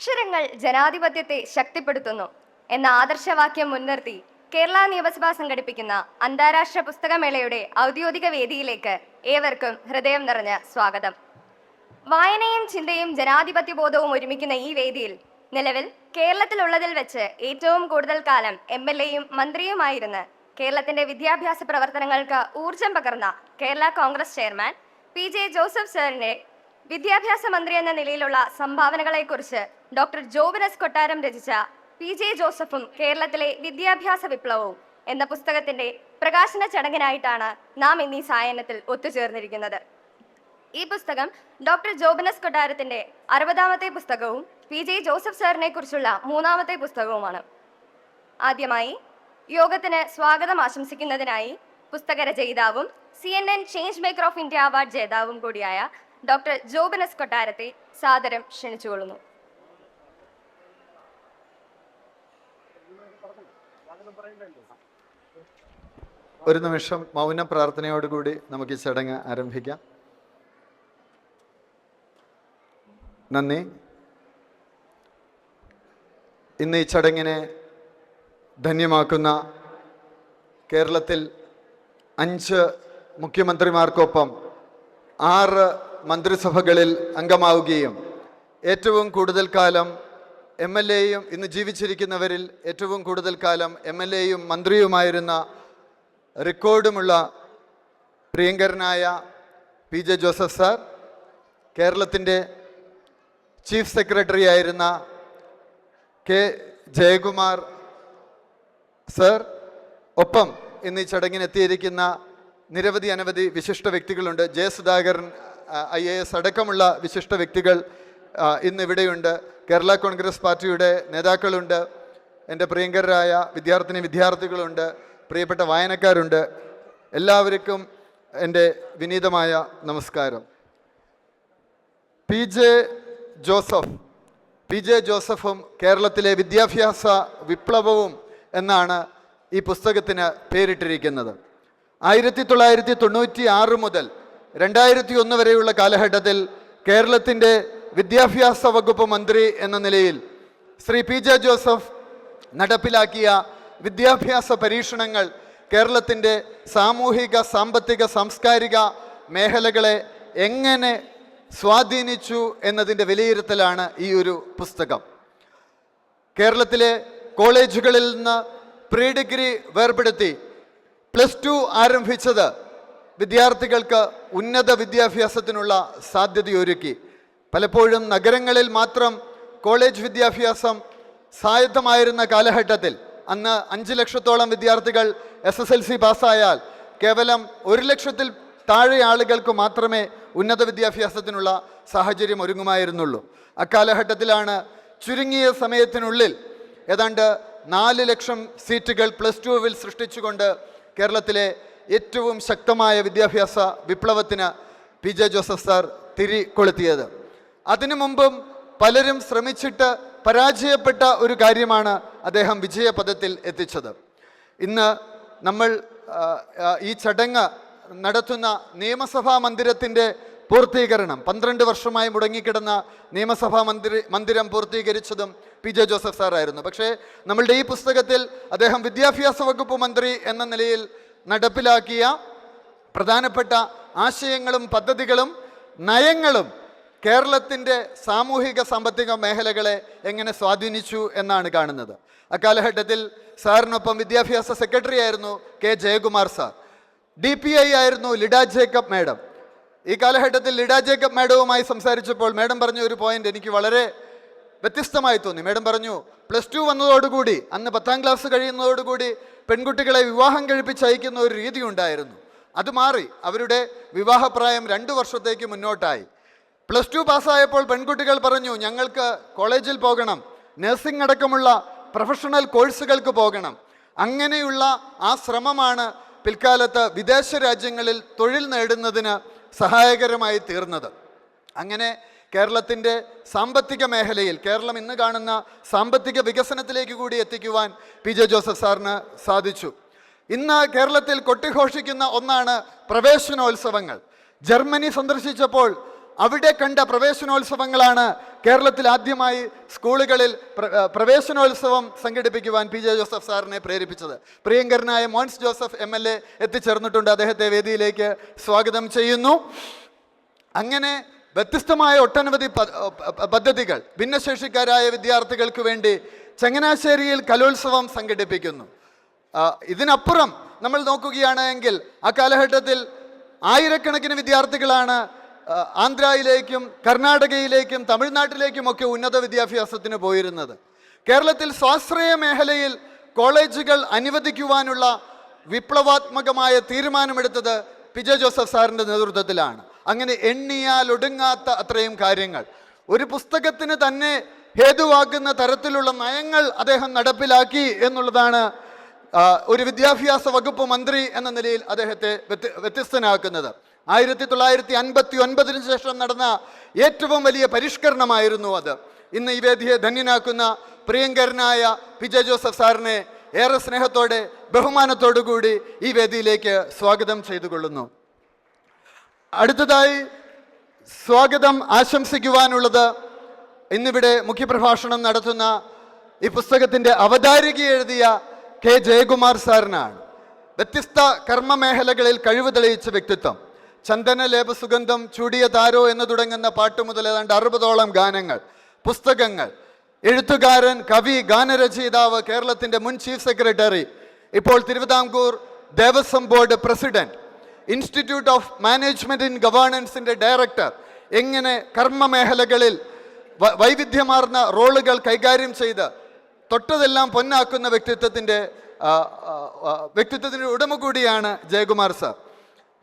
അക്ഷരങ്ങൾ ജനാധിപത്യത്തെ ശക്തിപ്പെടുത്തുന്നു എന്ന ആദർശവാക്യം മുൻനിർത്തി കേരള നിയമസഭ സംഘടിപ്പിക്കുന്ന അന്താരാഷ്ട്ര പുസ്തകമേളയുടെ ഔദ്യോഗിക വേദിയിലേക്ക് ഏവർക്കും ഹൃദയം നിറഞ്ഞ സ്വാഗതം. വായനയും ചിന്തയും ജനാധിപത്യ ബോധവും ഒരുമിക്കുന്ന ഈ വേദിയിൽ നിലവിൽ കേരളത്തിലുള്ളതിൽ വെച്ച് ഏറ്റവും കൂടുതൽ കാലം MLA-യും മന്ത്രിയുമായിരുന്ന് കേരളത്തിന്റെ വിദ്യാഭ്യാസ പ്രവർത്തനങ്ങൾക്ക് ഊർജം പകർന്ന Kerala Congress chairman PJ Joseph സാറിനെ വിദ്യാഭ്യാസ മന്ത്രി എന്ന നിലയിലുള്ള സംഭാവനകളെക്കുറിച്ച് ഡോക്ടർ ജോബിനസ് കൊട്ടാരം രചിച്ച PJ ജോസഫും കേരളത്തിലെ വിദ്യാഭ്യാസ വിപ്ലവവും എന്ന പുസ്തകത്തിന്റെ പ്രകാശന ചടങ്ങിനായിട്ടാണ് നാം ഇന്ന് ഈ സായാഹ്നത്തിൽ ഒത്തുചേർന്നിരിക്കുന്നത്. ഈ പുസ്തകം ഡോക്ടർ ജോബിനസ് കൊട്ടാരത്തിന്റെ 60ാമത്തെ പുസ്തകവും PJ ജോസഫ് സാറിനെ കുറിച്ചുള്ള 3ാമത്തെ പുസ്തകവുമാണ്. ആദ്യമായി യോഗത്തിന് സ്വാഗതം ആശംസിക്കുന്നതിനായി പുസ്തക രചയിതാവും CNN change maker of India award ജേതാവും കൂടിയായ ഡോക്ടർ ജോബിനസ് കൊട്ടാരത്തെ സാദരം ക്ഷണിച്ചുകൊള്ളുന്നു. ഒരു നിമിഷം മൗന പ്രാർത്ഥനയോടുകൂടി നമുക്ക് ഈ ചടങ്ങ് ആരംഭിക്കാം. നന്ദി. ഇന്ന് ഈ ചടങ്ങിനെ ധന്യമാക്കുന്ന കേരളത്തിൽ 5 മുഖ്യമന്ത്രിമാർക്കൊപ്പം 6 മന്ത്രിസഭകളിൽ അംഗമാവുകയും ഏറ്റവും കൂടുതൽ കാലം MLA-യും ഇന്ന് ജീവിച്ചിരിക്കുന്നവരിൽ ഏറ്റവും കൂടുതൽ കാലം MLA-യും മന്ത്രിയുമായിരുന്ന റെക്കോർഡുമുള്ള പ്രിയങ്കരനായ PJ ജോസഫ് സാർ, കേരളത്തിൻ്റെ ചീഫ് സെക്രട്ടറി ആയിരുന്ന K ജയകുമാർ സർ, ഒപ്പം ഇന്ന് ഈ ചടങ്ങിനെത്തിയിരിക്കുന്ന അനവധി വിശിഷ്ട വ്യക്തികളുണ്ട്. സുധാകരൻ IAS അടക്കമുള്ള വിശിഷ്ട വ്യക്തികൾ ഇന്നിവിടെയുണ്ട്. കേരള കോൺഗ്രസ് പാർട്ടിയുടെ നേതാക്കളുണ്ട്, എൻ്റെ പ്രിയങ്കരായ വിദ്യാർത്ഥികളുണ്ട്, പ്രിയപ്പെട്ട വായനക്കാരുണ്ട്. എല്ലാവർക്കും എൻ്റെ വിനീതമായ നമസ്കാരം. PJ ജോസഫും കേരളത്തിലെ വിദ്യാഭ്യാസ വിപ്ലവവും എന്നാണ് ഈ പുസ്തകത്തിന് പേരിട്ടിരിക്കുന്നത്. 1996 മുതൽ 2001 വരെയുള്ള കാലഘട്ടത്തിൽ കേരളത്തിൻ്റെ വിദ്യാഭ്യാസ വകുപ്പ് മന്ത്രി എന്ന നിലയിൽ ശ്രീ PJ ജോസഫ് നടപ്പിലാക്കിയ വിദ്യാഭ്യാസ പരീക്ഷണങ്ങൾ കേരളത്തിൻ്റെ സാമൂഹിക, സാമ്പത്തിക, സാംസ്കാരിക മേഖലകളെ എങ്ങനെ സ്വാധീനിച്ചു എന്നതിൻ്റെ വിലയിരുത്തലാണ് ഈ ഒരു പുസ്തകം. കേരളത്തിലെ കോളേജുകളിൽ നിന്ന് പ്രീ ഡിഗ്രി വേർപെടുത്തി +2 ആരംഭിച്ചത് വിദ്യാർത്ഥികൾക്ക് ഉന്നത വിദ്യാഭ്യാസത്തിനുള്ള സാധ്യതയൊരുക്കി. പലപ്പോഴും നഗരങ്ങളിൽ മാത്രം കോളേജ് വിദ്യാഭ്യാസം സ്വായത്തമായിരുന്ന കാലഘട്ടത്തിൽ അന്ന് 5 ലക്ഷത്തോളം വിദ്യാർത്ഥികൾ SSLC പാസ്സായാൽ കേവലം 1 ലക്ഷത്തിൽ താഴെ ആളുകൾക്ക് മാത്രമേ ഉന്നത വിദ്യാഭ്യാസത്തിനുള്ള സാഹചര്യം ഒരുങ്ങുമായിരുന്നുള്ളൂ. അക്കാലഘട്ടത്തിലാണ് ചുരുങ്ങിയ സമയത്തിനുള്ളിൽ ഏതാണ്ട് 4 ലക്ഷം സീറ്റുകൾ +2-വിൽ സൃഷ്ടിച്ചുകൊണ്ട് കേരളത്തിലെ ഏറ്റവും ശക്തമായ വിദ്യാഭ്യാസ വിപ്ലവത്തിന് PJ ജോസഫ് സാർ തിരികൊളുത്തിയത്. അതിനു മുമ്പും പലരും ശ്രമിച്ചിട്ട് പരാജയപ്പെട്ട ഒരു കാര്യമാണ് അദ്ദേഹം വിജയപഥത്തിൽ എത്തിച്ചത്. ഇന്ന് നമ്മൾ ഈ ചടങ്ങ് നടത്തുന്ന നിയമസഭാ മന്ദിരത്തിൻ്റെ പൂർത്തീകരണം, 12 വർഷമായി മുടങ്ങിക്കിടന്ന നിയമസഭാ മന്ദിരം പൂർത്തീകരിച്ചതും PJ ജോസഫ് സാറായിരുന്നു. പക്ഷേ നമ്മളുടെ ഈ പുസ്തകത്തിൽ അദ്ദേഹം വിദ്യാഭ്യാസ വകുപ്പ് മന്ത്രി എന്ന നിലയിൽ നടപ്പിലാക്കിയ പ്രധാനപ്പെട്ട ആശയങ്ങളും പദ്ധതികളും നയങ്ങളും കേരളത്തിൻ്റെ സാമൂഹിക, സാമ്പത്തിക മേഖലകളെ എങ്ങനെ സ്വാധീനിച്ചു എന്നാണ് കാണുന്നത്. അക്കാലഘട്ടത്തിൽ സാറിനൊപ്പം വിദ്യാഭ്യാസ സെക്രട്ടറി ആയിരുന്നു K ജയകുമാർ സാർ. DPI ആയിരുന്നു ലിഡ ജേക്കബ് മാഡം. ഈ കാലഘട്ടത്തിൽ ലിഡ ജേക്കബ് മാഡവുമായി സംസാരിച്ചപ്പോൾ മാഡം പറഞ്ഞ ഒരു പോയിന്റ് എനിക്ക് വളരെ വ്യത്യസ്തമായി തോന്നി. മാഡം പറഞ്ഞു, +2 വന്നതോടുകൂടി, അന്ന് 10ാം ക്ലാസ് കഴിയുന്നതോടുകൂടി പെൺകുട്ടികളെ വിവാഹം കഴിപ്പിച്ച് അയക്കുന്ന ഒരു രീതി ഉണ്ടായിരുന്നു. അത് മാറി. അവരുടെ വിവാഹപ്രായം 2 വർഷത്തേക്ക് മുന്നോട്ടായി. +2 പാസ്സായപ്പോൾ പെൺകുട്ടികൾ പറഞ്ഞു, ഞങ്ങൾക്ക് കോളേജിൽ പോകണം, നഴ്സിംഗ് അടക്കമുള്ള പ്രൊഫഷണൽ കോഴ്സുകൾക്ക് പോകണം. അങ്ങനെയുള്ള ആ ശ്രമമാണ് പിൽക്കാലത്ത് വിദേശ രാജ്യങ്ങളിൽ തൊഴിൽ നേടുന്നതിന് സഹായകരമായി തീർന്നത്. അങ്ങനെ കേരളത്തിൻ്റെ സാമ്പത്തിക മേഖലയിൽ കേരളം ഇന്ന് കാണുന്ന സാമ്പത്തിക വികസനത്തിലേക്ക് കൂടി എത്തിക്കുവാൻ PJ ജോസഫ് സാറിന് സാധിച്ചു. ഇന്ന് കേരളത്തിൽ കൊട്ടിഘോഷിക്കുന്ന ഒന്നാണ് പ്രവേശനോത്സവങ്ങൾ. ജർമ്മനി സന്ദർശിച്ചപ്പോൾ അവിടെ കണ്ട പ്രവേശനോത്സവങ്ങളാണ് കേരളത്തിൽ ആദ്യമായി സ്കൂളുകളിൽ പ്രവേശനോത്സവം സംഘടിപ്പിക്കുവാൻ പി ജെ ജോസഫ് സാറിനെ പ്രേരിപ്പിച്ചത്. പ്രിയങ്കരനായ മോൻസ് ജോസഫ് MLA എത്തിച്ചേർന്നിട്ടുണ്ട്. അദ്ദേഹത്തെ വേദിയിലേക്ക് സ്വാഗതം ചെയ്യുന്നു. അങ്ങനെ വ്യത്യസ്തമായ ഒട്ടനവധി പദ്ധതികൾ ഭിന്നശേഷിക്കാരായ വിദ്യാർത്ഥികൾക്ക് വേണ്ടി ചങ്ങനാശ്ശേരിയിൽ കലോത്സവം സംഘടിപ്പിക്കുന്നു. ഇതിനപ്പുറം നമ്മൾ നോക്കുകയാണെങ്കിൽ ആ കാലഘട്ടത്തിൽ ആയിരക്കണക്കിന് വിദ്യാർത്ഥികളാണ് ആന്ധ്രയിലേക്കും കർണാടകയിലേക്കും തമിഴ്നാട്ടിലേക്കുമൊക്കെ ഉന്നത വിദ്യാഭ്യാസത്തിന് പോയിരുന്നത്. കേരളത്തിൽ സ്വാശ്രയ മേഖലയിൽ കോളേജുകൾ അനുവദിക്കുവാനുള്ള വിപ്ലവാത്മകമായ തീരുമാനമെടുത്തത് പി ജെ ജോസഫ് സാറിൻ്റെ നേതൃത്വത്തിലാണ്. അങ്ങനെ എണ്ണിയാൽ ഒടുങ്ങാത്ത അത്രയും കാര്യങ്ങൾ, ഒരു പുസ്തകത്തിന് തന്നെ ഹേതുവാകുന്ന തരത്തിലുള്ള നയങ്ങൾ അദ്ദേഹം നടപ്പിലാക്കി എന്നുള്ളതാണ് ഒരു വിദ്യാഭ്യാസ വകുപ്പ് മന്ത്രി എന്ന നിലയിൽ അദ്ദേഹത്തെ വ്യത്യസ്തനാക്കുന്നത്. 1959 ശേഷം നടന്ന ഏറ്റവും വലിയ പരിഷ്കരണമായിരുന്നു അത്. ഇന്ന് ഈ വേദിയെ ധന്യനാക്കുന്ന പ്രിയങ്കരനായ പി ജെ ജോസഫ് സാറിനെ ഏറെ സ്നേഹത്തോടെ ബഹുമാനത്തോടു കൂടി ഈ വേദിയിലേക്ക് സ്വാഗതം ചെയ്തുകൊള്ളുന്നു. അടുത്തതായി സ്വാഗതം ആശംസിക്കുവാനുള്ളത് ഇന്നിവിടെ മുഖ്യപ്രഭാഷണം നടത്തുന്ന ഈ പുസ്തകത്തിൻ്റെ അവതാരിക എഴുതിയ കെ ജയകുമാർ സാറിനാണ്. വ്യത്യസ്ത കർമ്മമേഖലകളിൽ കഴിവ് തെളിയിച്ച വ്യക്തിത്വം. ചന്ദന ലേപ സുഗന്ധം ചൂടിയ താരോ എന്ന് തുടങ്ങുന്ന പാട്ട് മുതൽ ഏതാണ്ട് 60ഓളം ഗാനങ്ങൾ, പുസ്തകങ്ങൾ, എഴുത്തുകാരൻ, കവി, ഗാനരചയിതാവ്, കേരളത്തിൻ്റെ മുൻ ചീഫ് സെക്രട്ടറി, ഇപ്പോൾ Thiruvithamkoor Devaswom board president, institute of management in ഗവേണൻസിൻ്റെ ഡയറക്ടർ. എങ്ങനെ കർമ്മമേഖലകളിൽ വൈവിധ്യമാർന്ന റോളുകൾ കൈകാര്യം ചെയ്ത് തൊട്ടതെല്ലാം പൊന്നാക്കുന്ന വ്യക്തിത്വത്തിൻ്റെ ഉടമ കൂടിയാണ് ജയകുമാർ സാർ.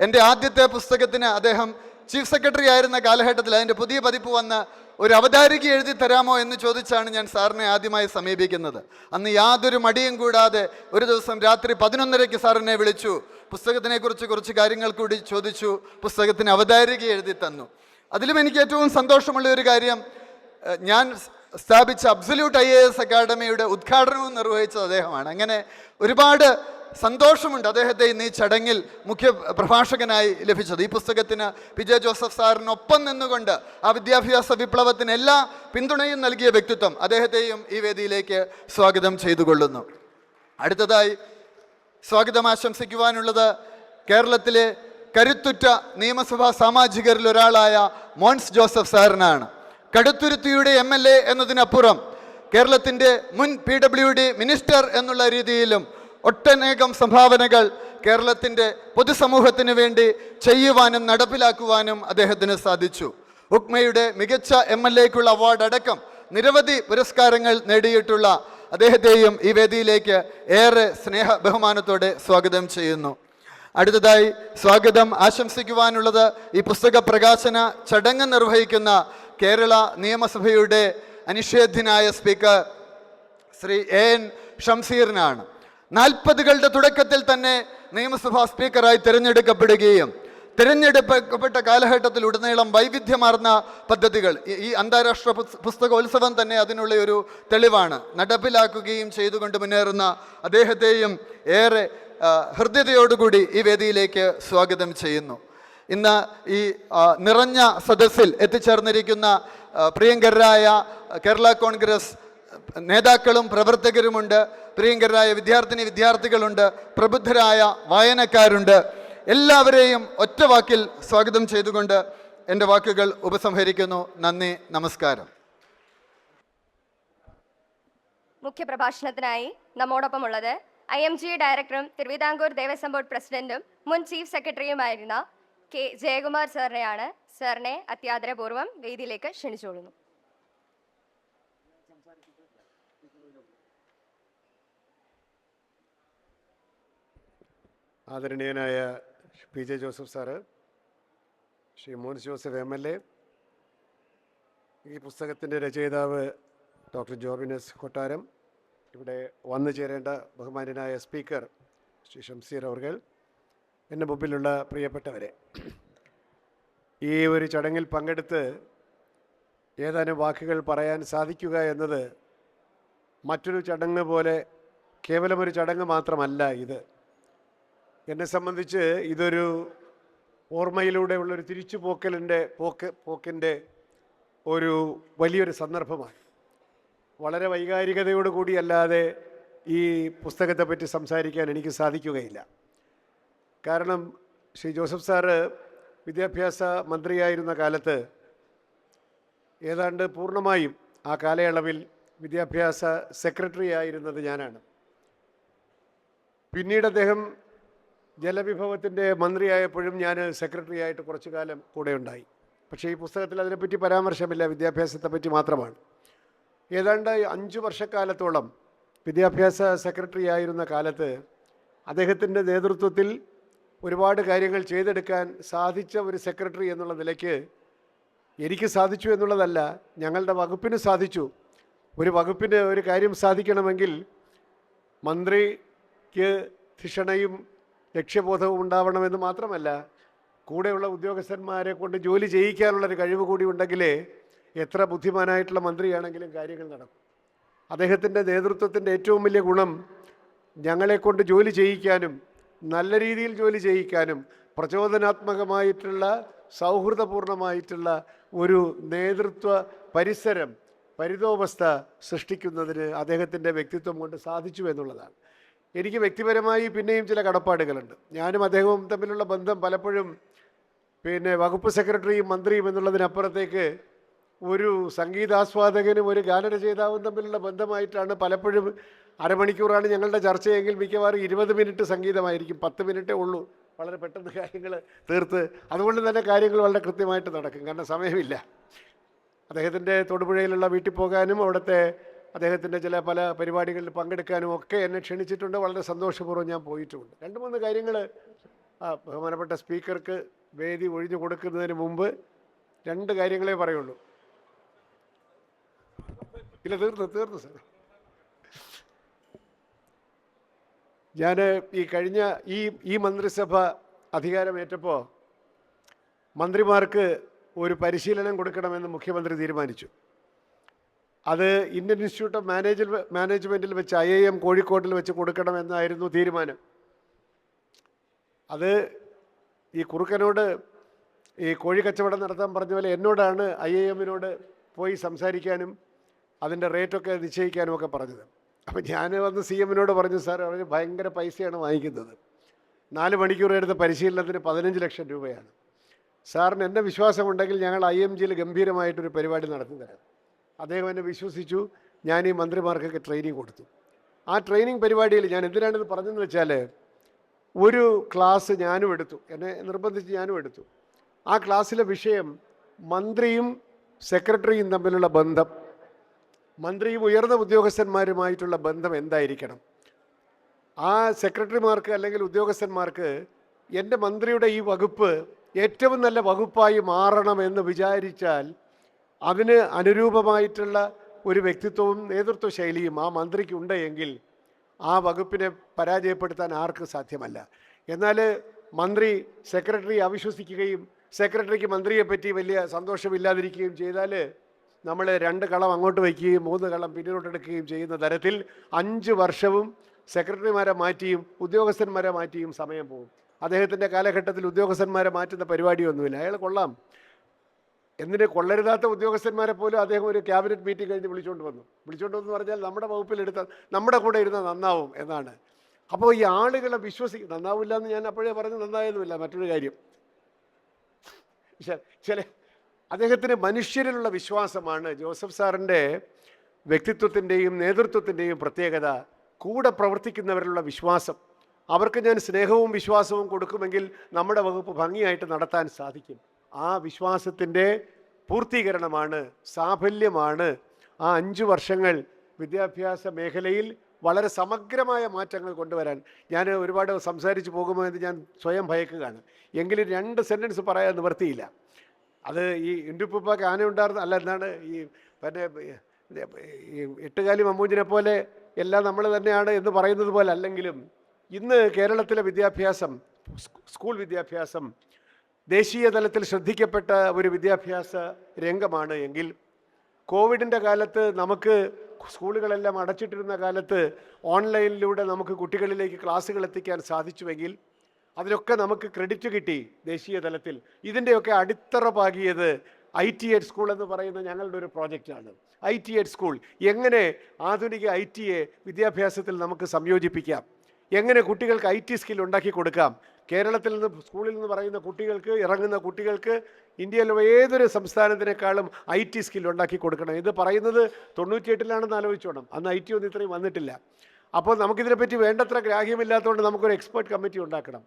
എൻ്റെ ആദ്യത്തെ പുസ്തകത്തിന് അദ്ദേഹം ചീഫ് സെക്രട്ടറി ആയിരുന്ന കാലഘട്ടത്തിൽ അതിൻ്റെ പുതിയ പതിപ്പ് വന്ന് ഒരു അവതാരിക എഴുതി തരാമോ എന്ന് ചോദിച്ചാണ് ഞാൻ സാറിനെ ആദ്യമായി സമീപിക്കുന്നത്. അന്ന് യാതൊരു മടിയും കൂടാതെ ഒരു ദിവസം രാത്രി 11:30 സാറിനെ വിളിച്ചു. പുസ്തകത്തിനെക്കുറിച്ച് കുറച്ച് കാര്യങ്ങൾ കൂടി ചോദിച്ചു. പുസ്തകത്തിന് അവതാരിക എഴുതി തന്നു. അതിലും എനിക്ക് ഏറ്റവും സന്തോഷമുള്ള ഒരു കാര്യം, ഞാൻ സ്ഥാപിച്ച അബ്സല്യൂട്ട് IAS അക്കാഡമിയുടെ ഉദ്ഘാടനവും നിർവഹിച്ചത് അദ്ദേഹമാണ്. അങ്ങനെ ഒരുപാട് സന്തോഷമുണ്ട് അദ്ദേഹത്തെ ഇന്ന് ഈ ചടങ്ങിൽ മുഖ്യ പ്രഭാഷകനായി ലഭിച്ചത്. ഈ പുസ്തകത്തിന് പി ജെ ജോസഫ് സാറിനൊപ്പം നിന്നുകൊണ്ട് ആ വിദ്യാഭ്യാസ വിപ്ലവത്തിന് എല്ലാ പിന്തുണയും നൽകിയ വ്യക്തിത്വം, അദ്ദേഹത്തെയും ഈ വേദിയിലേക്ക് സ്വാഗതം ചെയ്തുകൊള്ളുന്നു. അടുത്തതായി സ്വാഗതം ആശംസിക്കുവാനുള്ളത് കേരളത്തിലെ കരുത്തുറ്റ നിയമസഭാ സാമാജികരിൽ ഒരാളായ മോൻസ് ജോസഫ് സാറിനാണ്. കടുത്തുരുത്തിയുടെ MLA എന്നതിനപ്പുറം കേരളത്തിൻ്റെ മുൻ PWD മിനിസ്റ്റർ എന്നുള്ള രീതിയിലും ഒട്ടനേകം സംഭാവനകൾ കേരളത്തിൻ്റെ പൊതുസമൂഹത്തിന് വേണ്ടി ചെയ്യുവാനും നടപ്പിലാക്കുവാനും അദ്ദേഹത്തിന് സാധിച്ചു. ഉക്മയുടെ മികച്ച MLAക്കുള്ള അവാർഡ് അടക്കം നിരവധി പുരസ്കാരങ്ങൾ നേടിയിട്ടുള്ള അദ്ദേഹത്തെയും ഈ വേദിയിലേക്ക് ഏറെ സ്നേഹ ബഹുമാനത്തോടെ സ്വാഗതം ചെയ്യുന്നു. അടുത്തതായി സ്വാഗതം ആശംസിക്കുവാനുള്ളത് ഈ പുസ്തക പ്രകാശന ചടങ്ങ് നിർവഹിക്കുന്ന കേരള നിയമസഭയുടെ അനിഷേധ്യനായ സ്പീക്കർ ശ്രീ AN ഷംസീറിനാണ്. 40കളുടെ തുടക്കത്തിൽ തന്നെ നിയമസഭാ സ്പീക്കറായി തിരഞ്ഞെടുക്കപ്പെടുകയും തിരഞ്ഞെടുക്കപ്പെട്ട കാലഘട്ടത്തിൽ ഉടനീളം വൈവിധ്യമാർന്ന പദ്ധതികൾ, ഈ അന്താരാഷ്ട്ര പുസ്തകോത്സവം തന്നെ അതിനുള്ള ഒരു തെളിവാണ്, നടപ്പിലാക്കുകയും ചെയ്തുകൊണ്ട് മുന്നേറുന്ന അദ്ദേഹത്തെയും ഏറെ ഹൃദ്യതയോടുകൂടി ഈ വേദിയിലേക്ക് സ്വാഗതം ചെയ്യുന്നു. ഇന്ന് ഈ നിറഞ്ഞ സദസ്സിൽ എത്തിച്ചേർന്നിരിക്കുന്ന പ്രിയങ്കരായ കേരള കോൺഗ്രസ് നേതാക്കളും പ്രവർത്തകരുമുണ്ട്, പ്രിയങ്കരായ വിദ്യാർത്ഥികളുണ്ട്, പ്രബുദ്ധരായ വായനക്കാരുണ്ട്. എല്ലാവരെയും ഒറ്റ വാക്കിൽ സ്വാഗതം ചെയ്തുകൊണ്ട് എൻ്റെ വാക്കുകൾ ഉപസംഹരിക്കുന്നു. നന്ദി, നമസ്കാരം. മുഖ്യപ്രഭാഷണത്തിനായി നമ്മോടൊപ്പമുള്ളത് IMG ഡയറക്ടറും തിരുവിതാംകൂർ ദേവസ്വം ബോർഡ് പ്രസിഡന്റും മുൻ ചീഫ് സെക്രട്ടറിയുമായിരുന്ന കെ ജയകുമാർ സാറിനെയാണ്. സാറിനെ അത്യാദരപൂർവ്വം വേദിയിലേക്ക് ക്ഷണിച്ചുകൊള്ളുന്നു. ആദരണീയനായ P J Joseph sir, Shri Mons Joseph MLA, ഈ പുസ്തകത്തിൻ്റെ രചയിതാവ് ഡോക്ടർ ജോബിനസ് കൊട്ടാരം, ഇവിടെ വന്നു ചേരേണ്ട ബഹുമാന്യനായ സ്പീക്കർ ശ്രീ ഷംസീർ അവർകൾ, എൻ്റെ മുമ്പിലുള്ള പ്രിയപ്പെട്ടവരെ, ഈ ഒരു ചടങ്ങിൽ പങ്കെടുത്ത് ഏതാനും വാക്കുകൾ പറയാൻ സാധിക്കുക എന്നത് മറ്റൊരു ചടങ്ങ് പോലെ കേവലമൊരു ചടങ്ങ് മാത്രമല്ല ഇത്. എന്നെ സംബന്ധിച്ച് ഇതൊരു ഓർമ്മയിലൂടെയുള്ളൊരു പോക്കിൻ്റെ ഒരു വലിയൊരു സന്ദർഭമാണ്. വളരെ വൈകാരികതയോടുകൂടി അല്ലാതെ ഈ പുസ്തകത്തെപ്പറ്റി സംസാരിക്കാൻ എനിക്ക് സാധിക്കുകയില്ല. കാരണം ശ്രീ ജോസഫ് സാറ് വിദ്യാഭ്യാസ മന്ത്രിയായിരുന്ന കാലത്ത് ഏതാണ്ട് പൂർണ്ണമായും ആ കാലയളവിൽ വിദ്യാഭ്യാസ സെക്രട്ടറി ആയിരുന്നത് ഞാനാണ്. പിന്നീട് അദ്ദേഹം ജലവിഭവത്തിൻ്റെ മന്ത്രിയായപ്പോഴും ഞാൻ സെക്രട്ടറി ആയിട്ട് കുറച്ചു കാലം കൂടെ ഉണ്ടായി. പക്ഷേ ഈ പുസ്തകത്തിൽ അതിനെപ്പറ്റി പരാമർശമില്ല, വിദ്യാഭ്യാസത്തെ പറ്റി മാത്രമാണ്. ഏതാണ്ട് 5 വർഷക്കാലത്തോളം വിദ്യാഭ്യാസ സെക്രട്ടറി ആയിരുന്ന കാലത്ത് അദ്ദേഹത്തിൻ്റെ നേതൃത്വത്തിൽ ഒരുപാട് കാര്യങ്ങൾ ചെയ്തെടുക്കാൻ സാധിച്ച ഒരു സെക്രട്ടറി എന്നുള്ള നിലയ്ക്ക് എനിക്ക് സാധിച്ചു എന്നുള്ളതല്ല, ഞങ്ങളുടെ വകുപ്പിന് സാധിച്ചു. ഒരു വകുപ്പിന് ഒരു കാര്യം സാധിക്കണമെങ്കിൽ മന്ത്രിക്ക് ധിഷണയും ലക്ഷ്യബോധവും ഉണ്ടാവണമെന്ന് മാത്രമല്ല, കൂടെയുള്ള ഉദ്യോഗസ്ഥന്മാരെ കൊണ്ട് ജോലി ചെയ്യിക്കാനുള്ളൊരു കഴിവ് കൂടി ഉണ്ടെങ്കിലേ എത്ര ബുദ്ധിമാനായിട്ടുള്ള മന്ത്രിയാണെങ്കിലും കാര്യങ്ങൾ നടക്കും. അദ്ദേഹത്തിൻ്റെ നേതൃത്വത്തിൻ്റെ ഏറ്റവും വലിയ ഗുണം ഞങ്ങളെക്കൊണ്ട് ജോലി ചെയ്യിക്കാനും നല്ല രീതിയിൽ ജോലി ചെയ്യിക്കാനും പ്രചോദനാത്മകമായിട്ടുള്ള സൗഹൃദപൂർണമായിട്ടുള്ള ഒരു നേതൃത്വ പരിതോവസ്ഥ സൃഷ്ടിക്കുന്നതിന് അദ്ദേഹത്തിൻ്റെ വ്യക്തിത്വം കൊണ്ട് സാധിച്ചു എന്നുള്ളതാണ്. എനിക്ക് വ്യക്തിപരമായി പിന്നെയും ചില കടപ്പാടുകളുണ്ട്. ഞാനും അദ്ദേഹവും തമ്മിലുള്ള ബന്ധം പലപ്പോഴും വകുപ്പ് സെക്രട്ടറിയും മന്ത്രിയും എന്നുള്ളതിനപ്പുറത്തേക്ക് ഒരു സംഗീതാസ്വാദകനും ഒരു ഗാനരചയിതാവും തമ്മിലുള്ള ബന്ധമായിട്ടാണ്. പലപ്പോഴും അരമണിക്കൂറാണ് ഞങ്ങളുടെ ചർച്ചയെങ്കിൽ മിക്കവാറും 20 മിനിറ്റ് സംഗീതമായിരിക്കും, 10 മിനിറ്റേ ഉള്ളൂ. വളരെ പെട്ടെന്ന് കാര്യങ്ങൾ തീർത്ത്, അതുകൊണ്ട് തന്നെ കാര്യങ്ങൾ വളരെ കൃത്യമായിട്ട് നടക്കും, കാരണം സമയമില്ല. അദ്ദേഹത്തിൻ്റെ തൊടുപുഴയിലുള്ള വീട്ടിൽ പോകാനും അവിടുത്തെ അദ്ദേഹത്തിൻ്റെ പല പരിപാടികളിൽ പങ്കെടുക്കാനും ഒക്കെ എന്നെ ക്ഷണിച്ചിട്ടുണ്ട്. വളരെ സന്തോഷപൂർവ്വം ഞാൻ പോയിട്ടുമുണ്ട്. 2-3 കാര്യങ്ങൾ ബഹുമാനപ്പെട്ട സ്പീക്കർക്ക് വേദി ഒഴിഞ്ഞു കൊടുക്കുന്നതിന് മുമ്പ് 2 കാര്യങ്ങളെ പറയുള്ളൂ. ഇല്ല, തീർന്നു സാർ. ഞാൻ ഈ കഴിഞ്ഞ ഈ മന്ത്രിസഭ അധികാരമേറ്റപ്പോൾ മന്ത്രിമാർക്ക് ഒരു പരിശീലനം കൊടുക്കണമെന്ന് മുഖ്യമന്ത്രി തീരുമാനിച്ചു. അത് ഇന്ത്യൻ ഇൻസ്റ്റിറ്റ്യൂട്ട് ഓഫ് മാനേജ്മെൻറ്റിൽ വെച്ച് IIM കോഴിക്കോട്ടിൽ വെച്ച് കൊടുക്കണമെന്നായിരുന്നു തീരുമാനം. അത് ഈ കുറുക്കനോട് ഈ കോഴി കച്ചവടം നടത്താൻ പറഞ്ഞ പോലെ എന്നോടാണ് IIM-നോട് പോയി സംസാരിക്കാനും അതിൻ്റെ റേറ്റൊക്കെ നിശ്ചയിക്കാനും ഒക്കെ പറഞ്ഞത്. അപ്പം ഞാൻ വന്ന് CM-നോട് പറഞ്ഞു, സാർ അവർ ഭയങ്കര പൈസയാണ് വാങ്ങിക്കുന്നത്, 4 മണിക്കൂർ എടുത്ത പരിശീലനത്തിന് 15 ലക്ഷം രൂപയാണ്. സാറിന് എന്നെ വിശ്വാസമുണ്ടെങ്കിൽ ഞങ്ങൾ IMG-യിൽ ഗംഭീരമായിട്ടൊരു പരിപാടി നടത്തി തരാം. അദ്ദേഹം എന്നെ വിശ്വസിച്ചു. ഞാൻ ഈ മന്ത്രിമാർക്കൊക്കെ ട്രെയിനിങ് കൊടുത്തു. ആ ട്രെയിനിങ് പരിപാടിയിൽ ഞാൻ എന്തിനാണിത് പറഞ്ഞതെന്ന് വെച്ചാൽ, ഒരു ക്ലാസ് ഞാനും എടുത്തു, എന്നെ നിർബന്ധിച്ച് ഞാനും എടുത്തു. ആ ക്ലാസ്സിലെ വിഷയം മന്ത്രിയും സെക്രട്ടറിയും തമ്മിലുള്ള ബന്ധം, മന്ത്രിയും ഉയർന്ന ഉദ്യോഗസ്ഥന്മാരുമായിട്ടുള്ള ബന്ധം എന്തായിരിക്കണം. ആ സെക്രട്ടറിമാർക്ക് അല്ലെങ്കിൽ ഉദ്യോഗസ്ഥന്മാർക്ക് എൻ്റെ മന്ത്രിയുടെ ഈ വകുപ്പ് ഏറ്റവും നല്ല വകുപ്പായി മാറണമെന്ന് വിചാരിച്ചാൽ അതിന് അനുരൂപമായിട്ടുള്ള ഒരു വ്യക്തിത്വവും നേതൃത്വ ശൈലിയും ആ മന്ത്രിക്കുണ്ട് എങ്കിൽ ആ വകുപ്പിനെ പരാജയപ്പെടുത്താൻ ആർക്കും സാധ്യമല്ല. എന്നാൽ മന്ത്രി സെക്രട്ടറിയെ അവിശ്വസിക്കുകയും സെക്രട്ടറിക്ക് മന്ത്രിയെപ്പറ്റി വലിയ സന്തോഷമില്ലാതിരിക്കുകയും ചെയ്താൽ നമ്മൾ 2 കളം അങ്ങോട്ട് വയ്ക്കുകയും 3 കളം പിന്നിലോട്ടെടുക്കുകയും ചെയ്യുന്ന തരത്തിൽ 5 വർഷവും സെക്രട്ടറിമാരെ മാറ്റിയും ഉദ്യോഗസ്ഥന്മാരെ മാറ്റിയും സമയം പോകും. അദ്ദേഹത്തിൻ്റെ കാലഘട്ടത്തിൽ ഉദ്യോഗസ്ഥന്മാരെ മാറ്റുന്ന പരിപാടിയൊന്നുമില്ല. അയാൾ കൊള്ളാം. എന്തിന് കൊള്ളരുതാത്ത ഉദ്യോഗസ്ഥന്മാരെ പോലും അദ്ദേഹം ഒരു ക്യാബിനറ്റ് മീറ്റിംഗ് കഴിഞ്ഞ് വിളിച്ചുകൊണ്ട് വന്നു പറഞ്ഞാൽ നമ്മുടെ വകുപ്പിലെടുത്ത നമ്മുടെ കൂടെ ഇരുന്ന് നന്നാവും എന്നാണ്. അപ്പോൾ ഈ ആളുകളെ നന്നാവില്ല എന്ന് ഞാൻ അപ്പോഴേ പറഞ്ഞ് നന്നായതുമില്ല. മറ്റൊരു കാര്യം, അദ്ദേഹത്തിന് മനുഷ്യരിലുള്ള വിശ്വാസമാണ് ജോസഫ് സാറിൻ്റെ വ്യക്തിത്വത്തിൻ്റെയും നേതൃത്വത്തിൻ്റെയും പ്രത്യേകത. കൂടെ പ്രവർത്തിക്കുന്നവരിലുള്ള വിശ്വാസം, അവർക്ക് ഞാൻ സ്നേഹവും വിശ്വാസവും കൊടുക്കുമെങ്കിൽ നമ്മുടെ വകുപ്പ് ഭംഗിയായിട്ട് നടത്താൻ സാധിക്കും. ആ വിശ്വാസത്തിൻ്റെ പൂർത്തീകരണമാണ്, സാഫല്യമാണ് ആ 5 വർഷങ്ങൾ വിദ്യാഭ്യാസ മേഖലയിൽ വളരെ സമഗ്രമായ മാറ്റങ്ങൾ കൊണ്ടുവരാൻ. ഞാൻ ഒരുപാട് സംസാരിച്ച് പോകുമോ എന്ന് ഞാൻ സ്വയം ഭയക്കുകയാണ്. എങ്കിലും 2 സെൻറ്റൻസ് പറയാൻ നിവർത്തിയില്ല. അത് ഈ ഇന്റുപ്പൂപ്പാക്ക് ആന ഉണ്ടായിരുന്നു അല്ല, എന്താണ് ഈ ഈ 8 മമ്മൂഞ്ഞിനെ പോലെ എല്ലാം നമ്മൾ തന്നെയാണ് എന്ന് പറയുന്നത് പോലെ അല്ലെങ്കിലും ഇന്ന് കേരളത്തിലെ വിദ്യാഭ്യാസം, സ്കൂൾ വിദ്യാഭ്യാസം ദേശീയ തലത്തിൽ ശ്രദ്ധിക്കപ്പെട്ട ഒരു വിദ്യാഭ്യാസ രംഗമാണ് എങ്കിൽ, കോവിഡിൻ്റെ കാലത്ത് നമുക്ക് സ്കൂളുകളെല്ലാം അടച്ചിട്ടിരുന്ന കാലത്ത് ഓൺലൈനിലൂടെ നമുക്ക് കുട്ടികളിലേക്ക് ക്ലാസ്സുകൾ എത്തിക്കാൻ സാധിച്ചുവെങ്കിൽ, അതിലൊക്കെ നമുക്ക് ക്രെഡിറ്റ് കിട്ടി ദേശീയ തലത്തിൽ. ഇതിൻ്റെയൊക്കെ അടിത്തറ പാകിയത് ITED സ്കൂൾ എന്ന് പറയുന്ന ഞങ്ങളുടെ ഒരു പ്രോജക്റ്റാണ്. ITED സ്കൂൾ, എങ്ങനെ ആധുനിക IT വിദ്യാഭ്യാസത്തിൽ നമുക്ക് സംയോജിപ്പിക്കാം, എങ്ങനെ കുട്ടികൾക്ക് IT സ്കിൽ ഉണ്ടാക്കി കൊടുക്കാം. കേരളത്തിൽ നിന്ന് സ്കൂളിൽ നിന്ന് പറയുന്ന കുട്ടികൾക്ക്, ഇറങ്ങുന്ന കുട്ടികൾക്ക് ഇന്ത്യയിലെ ഏതൊരു സംസ്ഥാനത്തിനേക്കാളും IT സ്കിൽ ഉണ്ടാക്കി കൊടുക്കണം. ഇത് പറയുന്നത് 98-ലാണെന്ന് ആലോചിച്ചോണം. അന്ന് IT ഒന്നും ഇത്രയും വന്നിട്ടില്ല. അപ്പോൾ നമുക്കിതിനെപ്പറ്റി വേണ്ടത്ര ഗ്രാഹ്യമില്ലാത്തതുകൊണ്ട് നമുക്കൊരു എക്സ്പേർട്ട് കമ്മിറ്റി ഉണ്ടാക്കണം.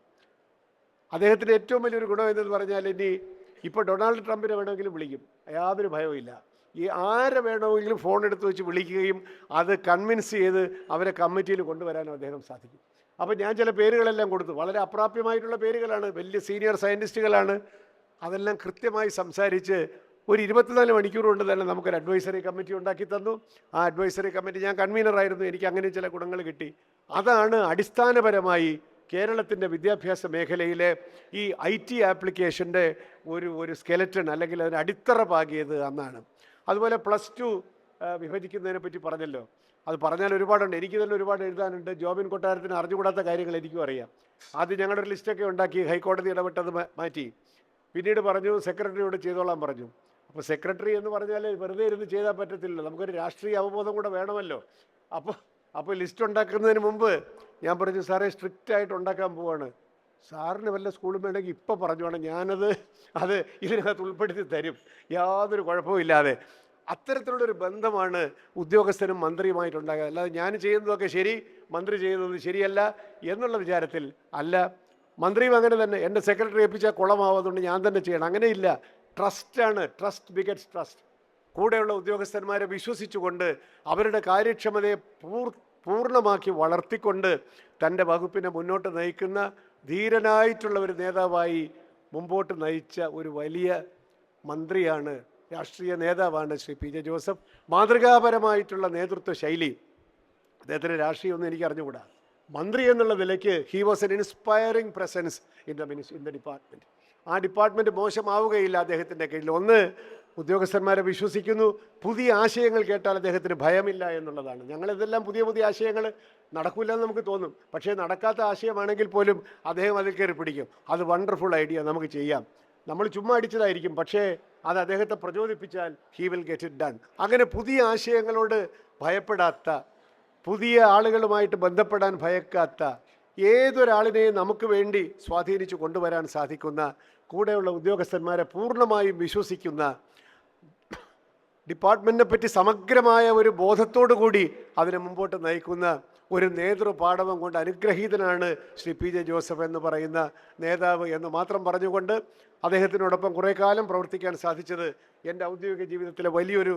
അദ്ദേഹത്തിൻ്റെ ഏറ്റവും വലിയൊരു ഗുണം എന്ന് പറഞ്ഞാൽ, ഇനി ഇപ്പോൾ ഡൊണാൾഡ് ട്രംപിനെ വേണമെങ്കിലും വിളിക്കും, യാതൊരു ഭയവുമില്ല. ഈ ആരെ വേണമെങ്കിലും ഫോൺ എടുത്ത് വെച്ച് വിളിക്കുകയും അത് കൺവിൻസ് ചെയ്ത് അവരെ കമ്മിറ്റിയിൽ കൊണ്ടുവരാനും അദ്ദേഹം സാധിക്കും. അപ്പോൾ ഞാൻ ചില പേരുകളെല്ലാം കൊടുത്തു. വളരെ അപ്രാപ്യമായിട്ടുള്ള പേരുകളാണ്, വലിയ സീനിയർ സയൻറ്റിസ്റ്റുകളാണ്. അതെല്ലാം കൃത്യമായി സംസാരിച്ച് ഒരു 24 മണിക്കൂർ കൊണ്ട് തന്നെ നമുക്കൊരു അഡ്വൈസറി കമ്മിറ്റി ഉണ്ടാക്കി തന്നു. ആ അഡ്വൈസറി കമ്മിറ്റി ഞാൻ കൺവീനറായിരുന്നു. എനിക്ക് അങ്ങനെ ചില ഗുണങ്ങൾ കിട്ടി. അതാണ് അടിസ്ഥാനപരമായി കേരളത്തിൻ്റെ വിദ്യാഭ്യാസ മേഖലയിലെ ഈ IT ആപ്ലിക്കേഷൻ്റെ ഒരു സ്കെലറ്റൺ, അല്ലെങ്കിൽ അതിന് അടിത്തറ പാകിയത് അന്നാണ്. അതുപോലെ +2 വിഭജിക്കുന്നതിനെ പറ്റി പറഞ്ഞല്ലോ. അത് പറഞ്ഞാൽ ഒരുപാടുണ്ട്, എനിക്ക് തന്നെ ഒരുപാട് എഴുതാനുണ്ട്. ജോബിൻ കൊട്ടാരത്തിന് അറിഞ്ഞുകൂടാത്ത കാര്യങ്ങൾ എനിക്കും അറിയാം. ആദ്യം ഞങ്ങളുടെ ഒരു ലിസ്റ്റൊക്കെ ഉണ്ടാക്കി, ഹൈക്കോടതി ഇടപെട്ടത് മാറ്റി. പിന്നീട് പറഞ്ഞു സെക്രട്ടറിയോട് ചെയ്തോളാൻ പറഞ്ഞു. അപ്പോൾ സെക്രട്ടറി എന്ന് പറഞ്ഞാൽ വെറുതെ ഇരുന്ന് ചെയ്താൽ പറ്റത്തില്ലല്ലോ, നമുക്കൊരു രാഷ്ട്രീയ അവബോധം കൂടെ വേണമല്ലോ. അപ്പോൾ ലിസ്റ്റ് ഉണ്ടാക്കുന്നതിന് മുമ്പ് ഞാൻ പറഞ്ഞു, സാറേ സ്ട്രിക്റ്റായിട്ട് ഉണ്ടാക്കാൻ പോവാണ്, സാറിന് വല്ല സ്കൂളും വേണമെങ്കിൽ ഇപ്പോൾ പറഞ്ഞു വേണം, അത് ഇതിനകത്ത് ഉൾപ്പെടുത്തി തരും, യാതൊരു കുഴപ്പമില്ലാതെ. അത്തരത്തിലുള്ളൊരു ബന്ധമാണ് ഉദ്യോഗസ്ഥനും മന്ത്രിയുമായിട്ടുണ്ടാകുക. അല്ലാതെ ഞാൻ ചെയ്യുന്നതൊക്കെ ശരി, മന്ത്രി ചെയ്യുന്നത് ശരിയല്ല എന്നുള്ള വിചാരത്തിൽ അല്ല. മന്ത്രിയും അങ്ങനെ തന്നെ, എൻ്റെ സെക്രട്ടറി ഏൽപ്പിച്ചാൽ കുളമാവാതുകൊണ്ട് ഞാൻ തന്നെ ചെയ്യണം, അങ്ങനെയില്ല. ട്രസ്റ്റാണ്, ട്രസ്റ്റ് ബിഗറ്റ്സ് ട്രസ്റ്റ്. കൂടെയുള്ള ഉദ്യോഗസ്ഥന്മാരെ വിശ്വസിച്ചുകൊണ്ട് അവരുടെ കാര്യക്ഷമതയെ പൂർണ്ണമാക്കി വളർത്തിക്കൊണ്ട് തൻ്റെ വകുപ്പിനെ മുന്നോട്ട് നയിക്കുന്ന ധീരനായിട്ടുള്ള ഒരു നേതാവായി മുമ്പോട്ട് നയിച്ച ഒരു വലിയ മന്ത്രിയാണ്, രാഷ്ട്രീയ നേതാവാണ് ശ്രീ PJ ജോസഫ്. മാതൃകാപരമായിട്ടുള്ള നേതൃത്വ ശൈലി. അദ്ദേഹത്തിൻ്റെ രാഷ്ട്രീയമൊന്നും എനിക്ക് അറിഞ്ഞുകൂടാ. മന്ത്രി എന്നുള്ള നിലയ്ക്ക് he was an inspiring presence in the department. ആ ഡിപ്പാർട്ട്മെൻറ്റ് മോശമാവുകയില്ല അദ്ദേഹത്തിൻ്റെ കീഴിൽ. ഒന്ന്, ഉദ്യോഗസ്ഥന്മാരെ വിശ്വസിക്കുന്നു. പുതിയ ആശയങ്ങൾ കേട്ടാൽ അദ്ദേഹത്തിന് ഭയമില്ല എന്നുള്ളതാണ്. ഞങ്ങളിതെല്ലാം പുതിയ ആശയങ്ങൾ നടക്കില്ല എന്ന് നമുക്ക് തോന്നും, പക്ഷേ നടക്കാത്ത ആശയമാണെങ്കിൽ പോലും അദ്ദേഹം അതിൽ കയറി പിടിക്കും. അത് വണ്ടർഫുൾ ഐഡിയ, നമുക്ക് ചെയ്യാം. നമ്മൾ ചുമ്മാ അടിച്ചതായിരിക്കും, പക്ഷേ അത് അദ്ദേഹത്തെ പ്രചോദിപ്പിച്ചാൽ he will get it done. അങ്ങനെ പുതിയ ആശയങ്ങളോട് ഭയപ്പെടാത്ത, പുതിയ ആളുകളുമായിട്ട് ബന്ധപ്പെടാൻ ഭയക്കാത്ത, ഏതൊരാളിനെയും നമുക്ക് വേണ്ടി സ്വാധീനിച്ചു കൊണ്ടുവരാൻ സാധിക്കുന്ന, കൂടെയുള്ള ഉദ്യോഗസ്ഥന്മാരെ പൂർണ്ണമായും വിശ്വസിക്കുന്ന, ഡിപ്പാർട്ട്മെൻറ്റിനെ പറ്റി സമഗ്രമായ ഒരു ബോധത്തോടു കൂടി അതിനെ മുമ്പോട്ട് നയിക്കുന്ന ഒരു നേതൃപാടവം കൊണ്ട് അനുഗ്രഹീതനാണ് ശ്രീ PJ ജോസഫ് എന്ന് പറയുന്ന നേതാവ് എന്ന് മാത്രം പറഞ്ഞുകൊണ്ട് അദ്ദേഹത്തിനോടൊപ്പം കുറേ കാലം പ്രവർത്തിക്കാൻ സാധിച്ചത് എൻ്റെ ഔദ്യോഗിക ജീവിതത്തിലെ വലിയൊരു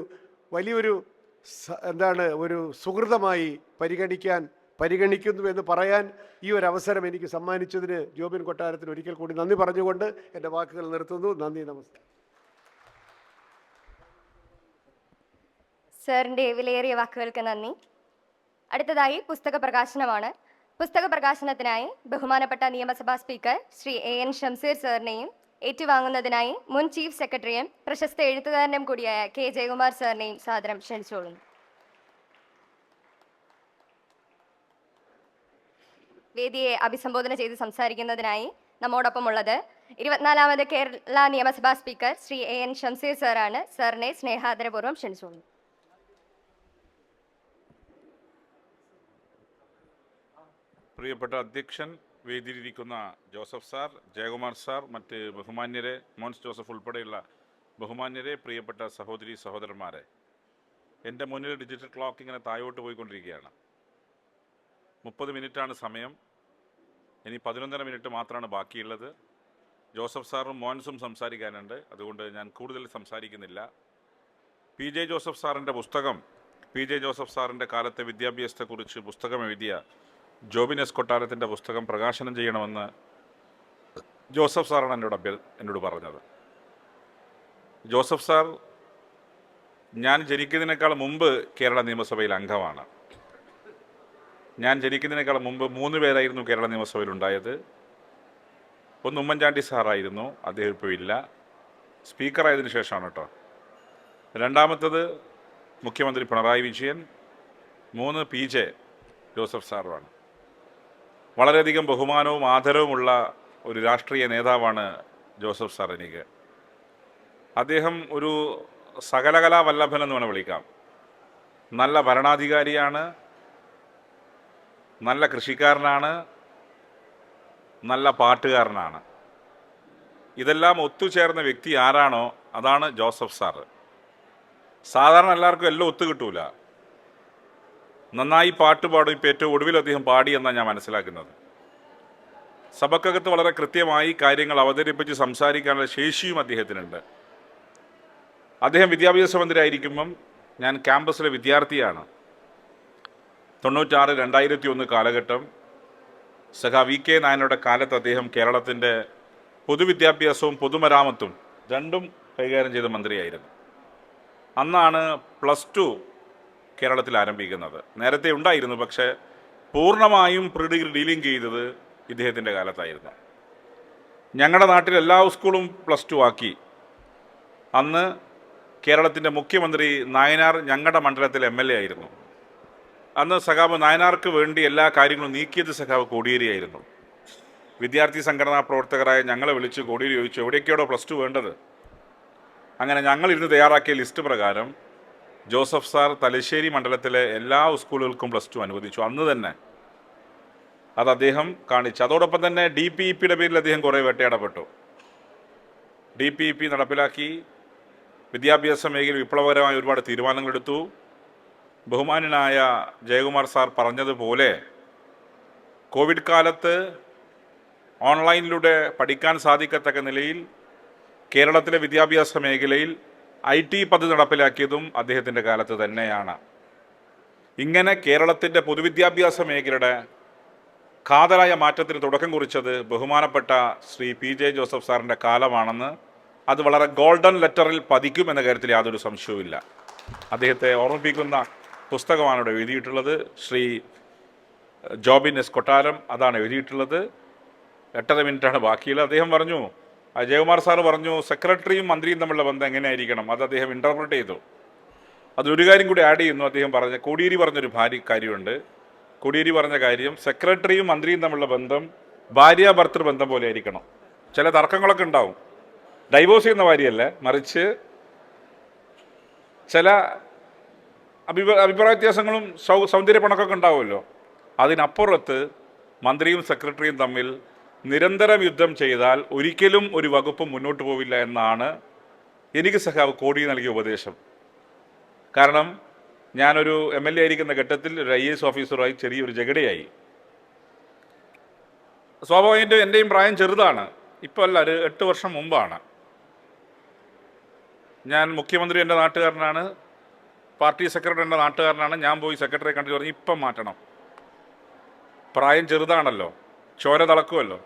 ഒരു സുഹൃതമായി പരിഗണിക്കുന്നു എന്ന് പറയാൻ ഈ ഒരു അവസരം എനിക്ക് സമ്മാനിച്ചതിന് ജോബിൻ കൊട്ടാരത്തിന് ഒരിക്കൽ കൂടി നന്ദി പറഞ്ഞുകൊണ്ട് എൻ്റെ വാക്കുകൾ നിർത്തുന്നു. നന്ദി, നമസ്കാരം. സാറിൻ്റെ വിലയേറിയ വാക്കുകൾക്ക് നന്ദി. അടുത്തതായി പുസ്തക പ്രകാശനമാണ്. പുസ്തക പ്രകാശനത്തിനായി ബഹുമാനപ്പെട്ട നിയമസഭാ സ്പീക്കർ ശ്രീ AN ഷംസീർ സാറിനെയും ഏറ്റുവാങ്ങുന്നതിനായി മുൻ ചീഫ് സെക്രട്ടറിയും പ്രശസ്ത എഴുത്തുകാരനും കൂടിയായ K ജയകുമാർ സാറിനെയും സാദരം ക്ഷണിച്ചോളുന്നു. വേദിയെ അഭിസംബോധന ചെയ്ത് സംസാരിക്കുന്നതിനായി നമ്മോടൊപ്പമുള്ളത് 24ാമത് കേരള നിയമസഭാ സ്പീക്കർ ശ്രീ AN ഷംസീർ സാറാണ്. സാറിനെ സ്നേഹാദരപൂർവ്വം ക്ഷണിച്ചോളുന്നു. പ്രിയപ്പെട്ട അധ്യക്ഷൻ, വേദിയിലിരിക്കുന്ന ജോസഫ് സാർ, ജയകുമാർ സാർ, മറ്റ് ബഹുമാന്യരെ, മോൻസ് ജോസഫ് ഉൾപ്പെടെയുള്ള ബഹുമാന്യരെ, പ്രിയപ്പെട്ട സഹോദരി സഹോദരന്മാരെ, എൻ്റെ മുന്നിൽ ഡിജിറ്റൽ ക്ലോക്ക് ഇങ്ങനെ താഴോട്ട് പോയിക്കൊണ്ടിരിക്കുകയാണ്. 30 മിനിറ്റാണ് സമയം. ഇനി 11.5 മിനിറ്റ് മാത്രമാണ് ബാക്കിയുള്ളത്. ജോസഫ് സാറും മോൻസും സംസാരിക്കാനുണ്ട്, അതുകൊണ്ട് ഞാൻ കൂടുതൽ സംസാരിക്കുന്നില്ല. PJ ജോസഫ് സാറിൻ്റെ പുസ്തകം, PJ ജോസഫ് സാറിൻ്റെ കാലത്തെ വിദ്യാഭ്യാസത്തെക്കുറിച്ച് പുസ്തകം എഴുതിയ ജോബിൻ S കൊട്ടാരത്തിൻ്റെ പുസ്തകം പ്രകാശനം ചെയ്യണമെന്ന് ജോസഫ് സാറാണ് എന്നോട് പറഞ്ഞത്. ജോസഫ് സാർ ഞാൻ ജനിക്കുന്നതിനേക്കാൾ മുമ്പ് കേരള നിയമസഭയിൽ അംഗമാണ്. ഞാൻ ജനിക്കുന്നതിനേക്കാൾ മുമ്പ് 3 പേരായിരുന്നു കേരള നിയമസഭയിൽ ഉണ്ടായത്. ഒന്ന് ഉമ്മൻചാണ്ടി സാറായിരുന്നു, അദ്ദേഹം ഇപ്പോൾ ഇല്ല, സ്പീക്കറായതിനു ശേഷമാണ് കേട്ടോ. രണ്ടാമത്തത് മുഖ്യമന്ത്രി പിണറായി വിജയൻ, 3 PJ ജോസഫ് സാറുമാണ്. വളരെയധികം ബഹുമാനവും ആദരവുമുള്ള ഒരു രാഷ്ട്രീയ നേതാവാണ് ജോസഫ് സാർ എനിക്ക്. അദ്ദേഹം ഒരു സകലകലാ വല്ലഭൻ എന്ന് വേണം വിളിക്കാം. നല്ല ഭരണാധികാരിയാണ്, നല്ല കൃഷിക്കാരനാണ്, നല്ല പാട്ടുകാരനാണ്. ഇതെല്ലാം ഒത്തുചേർന്ന വ്യക്തി ആരാണോ അതാണ് ജോസഫ് സാറ്. സാധാരണ എല്ലാവർക്കും എല്ലാം ഒത്തു കിട്ടൂല. നന്നായി പാട്ട് പാടും. ഇപ്പം ഏറ്റവും ഒടുവിൽ അദ്ദേഹം പാടി എന്നാണ് ഞാൻ മനസ്സിലാക്കുന്നത്. സഭക്കകത്ത് വളരെ കൃത്യമായി കാര്യങ്ങൾ അവതരിപ്പിച്ച് സംസാരിക്കാനുള്ള ശേഷിയും അദ്ദേഹത്തിനുണ്ട്. അദ്ദേഹം വിദ്യാഭ്യാസ മന്ത്രിയായിരിക്കുമ്പം ഞാൻ ക്യാമ്പസിലെ വിദ്യാർത്ഥിയാണ്. 96-2001 കാലഘട്ടം സഖാ VK നായനയുടെ കാലത്ത് അദ്ദേഹം കേരളത്തിൻ്റെ പൊതുവിദ്യാഭ്യാസവും പൊതുമരാമത്തും രണ്ടും കൈകാര്യം ചെയ്ത മന്ത്രിയായിരുന്നു. അന്നാണ് +2 കേരളത്തിൽ ആരംഭിക്കുന്നത്. നേരത്തെ ഉണ്ടായിരുന്നു, പക്ഷേ പൂർണ്ണമായും പ്രീ ഡിഗ്രി ഡീലിംഗ് ചെയ്തത് ഇദ്ദേഹത്തിൻ്റെ കാലത്തായിരുന്നു. ഞങ്ങളുടെ നാട്ടിൽ എല്ലാ സ്കൂളും +2 ആക്കി. അന്ന് കേരളത്തിൻ്റെ മുഖ്യമന്ത്രി നായനാർ ഞങ്ങളുടെ മണ്ഡലത്തിൽ MLA ആയിരുന്നു. അന്ന് സഖാവ് നായനാർക്ക് വേണ്ടി എല്ലാ കാര്യങ്ങളും നീക്കിയത് സഖാവ് കോടിയേരിയായിരുന്നു. വിദ്യാർത്ഥി സംഘടനാ പ്രവർത്തകരായ ഞങ്ങളെ വിളിച്ച് കോടിയേരി ചോദിച്ചു, എവിടെയൊക്കെയാണോ +2 വേണ്ടത്? അങ്ങനെ ഞങ്ങളിരുന്ന് തയ്യാറാക്കിയ ലിസ്റ്റ് പ്രകാരം ജോസഫ് സാർ തലശ്ശേരി മണ്ഡലത്തിലെ എല്ലാ സ്കൂളുകൾക്കും +2 അനുവദിച്ചു. അന്ന് തന്നെ അത് അദ്ദേഹം കാണിച്ചു. അതോടൊപ്പം തന്നെ DPEPയുടെ പേരിൽ അദ്ദേഹം കുറേ വേട്ടയാടപ്പെട്ടു. DPEP നടപ്പിലാക്കി. വിദ്യാഭ്യാസ മേഖലയിൽ വിപ്ലവകരമായ ഒരുപാട് തീരുമാനങ്ങളെടുത്തു. ബഹുമാന്യനായ ജയകുമാർ സാർ പറഞ്ഞതുപോലെ കോവിഡ് കാലത്ത് ഓൺലൈനിലൂടെ പഠിക്കാൻ സാധിക്കത്തക്ക നിലയിൽ കേരളത്തിലെ വിദ്യാഭ്യാസ മേഖലയിൽ IT പദ്ധതി നടപ്പിലാക്കിയതും അദ്ദേഹത്തിൻ്റെ കാലത്ത് തന്നെയാണ്. ഇങ്ങനെ കേരളത്തിൻ്റെ പൊതുവിദ്യാഭ്യാസ മേഖലയുടെ കാതലായ മാറ്റത്തിന് തുടക്കം കുറിച്ചത് ബഹുമാനപ്പെട്ട ശ്രീ PJ ജോസഫ് സാറിൻ്റെ കാലമാണെന്ന് അത് വളരെ ഗോൾഡൻ ലെറ്ററിൽ പതിക്കുമെന്ന കാര്യത്തിൽ യാതൊരു സംശയവുമില്ല. അദ്ദേഹത്തെ ഓർമ്മിപ്പിക്കുന്ന പുസ്തകമാണ് ഇവിടെ എഴുതിയിട്ടുള്ളത്. ശ്രീ ജോബിൻ S. കൊട്ടാരം അതാണ് എഴുതിയിട്ടുള്ളത്. 8.5 മിനിറ്റാണ് ബാക്കിയുള്ളത്. അദ്ദേഹം പറഞ്ഞു, ജയകുമാർ സാറ് പറഞ്ഞു, സെക്രട്ടറിയും മന്ത്രിയും തമ്മിലുള്ള ബന്ധം എങ്ങനെയായിരിക്കണം, അത് അദ്ദേഹം ഇൻ്റർപ്രറ്റ് ചെയ്തു. അതിലൊരു കാര്യം കൂടി ആഡ് ചെയ്യുന്നു. അദ്ദേഹം പറഞ്ഞ കോടിയേരി പറഞ്ഞൊരു കാര്യമുണ്ട്. കോടിയേരി പറഞ്ഞ കാര്യം, സെക്രട്ടറിയും മന്ത്രിയും തമ്മിലുള്ള ബന്ധം ഭാര്യ-ഭർത്തൃ ബന്ധം പോലെ ആയിരിക്കണം. ചില തർക്കങ്ങളൊക്കെ ഉണ്ടാവും, ഡൈവോഴ്സ് ചെയ്യുന്ന കാര്യമല്ല, മറിച്ച് ചില അഭിപ്രായ വ്യത്യാസങ്ങളും സൗന്ദര്യപ്പണക്കൊക്കെ ഉണ്ടാവുമല്ലോ. അതിനപ്പുറത്ത് മന്ത്രിയും സെക്രട്ടറിയും തമ്മിൽ നിരന്തരം യുദ്ധം ചെയ്താൽ ഒരിക്കലും ഒരു വകുപ്പും മുന്നോട്ട് പോവില്ല എന്നാണ് എനിക്ക് സഖാവ് കോടി നൽകിയ ഉപദേശം. കാരണം ഞാനൊരു MLA ആയിരിക്കുന്ന ഘട്ടത്തിൽ ഒരു IAS ഓഫീസറുമായി ചെറിയൊരു ജഗടയായി. സ്വാഭാവികമായിട്ടും എൻ്റെയും പ്രായം ചെറുതാണ്. ഇപ്പോൾ അല്ല, ഒരു 8 വർഷം മുമ്പാണ്. ഞാൻ മുഖ്യമന്ത്രി എൻ്റെ നാട്ടുകാരനാണ്, പാർട്ടി സെക്രട്ടറി എൻ്റെ നാട്ടുകാരനാണ്. ഞാൻ പോയി സെക്രട്ടറിയെ കണ്ടിട്ട് പറഞ്ഞു, ഇപ്പം മാറ്റണം. പ്രായം ചെറുതാണല്ലോ, ചോര തിളക്കുമല്ലോ.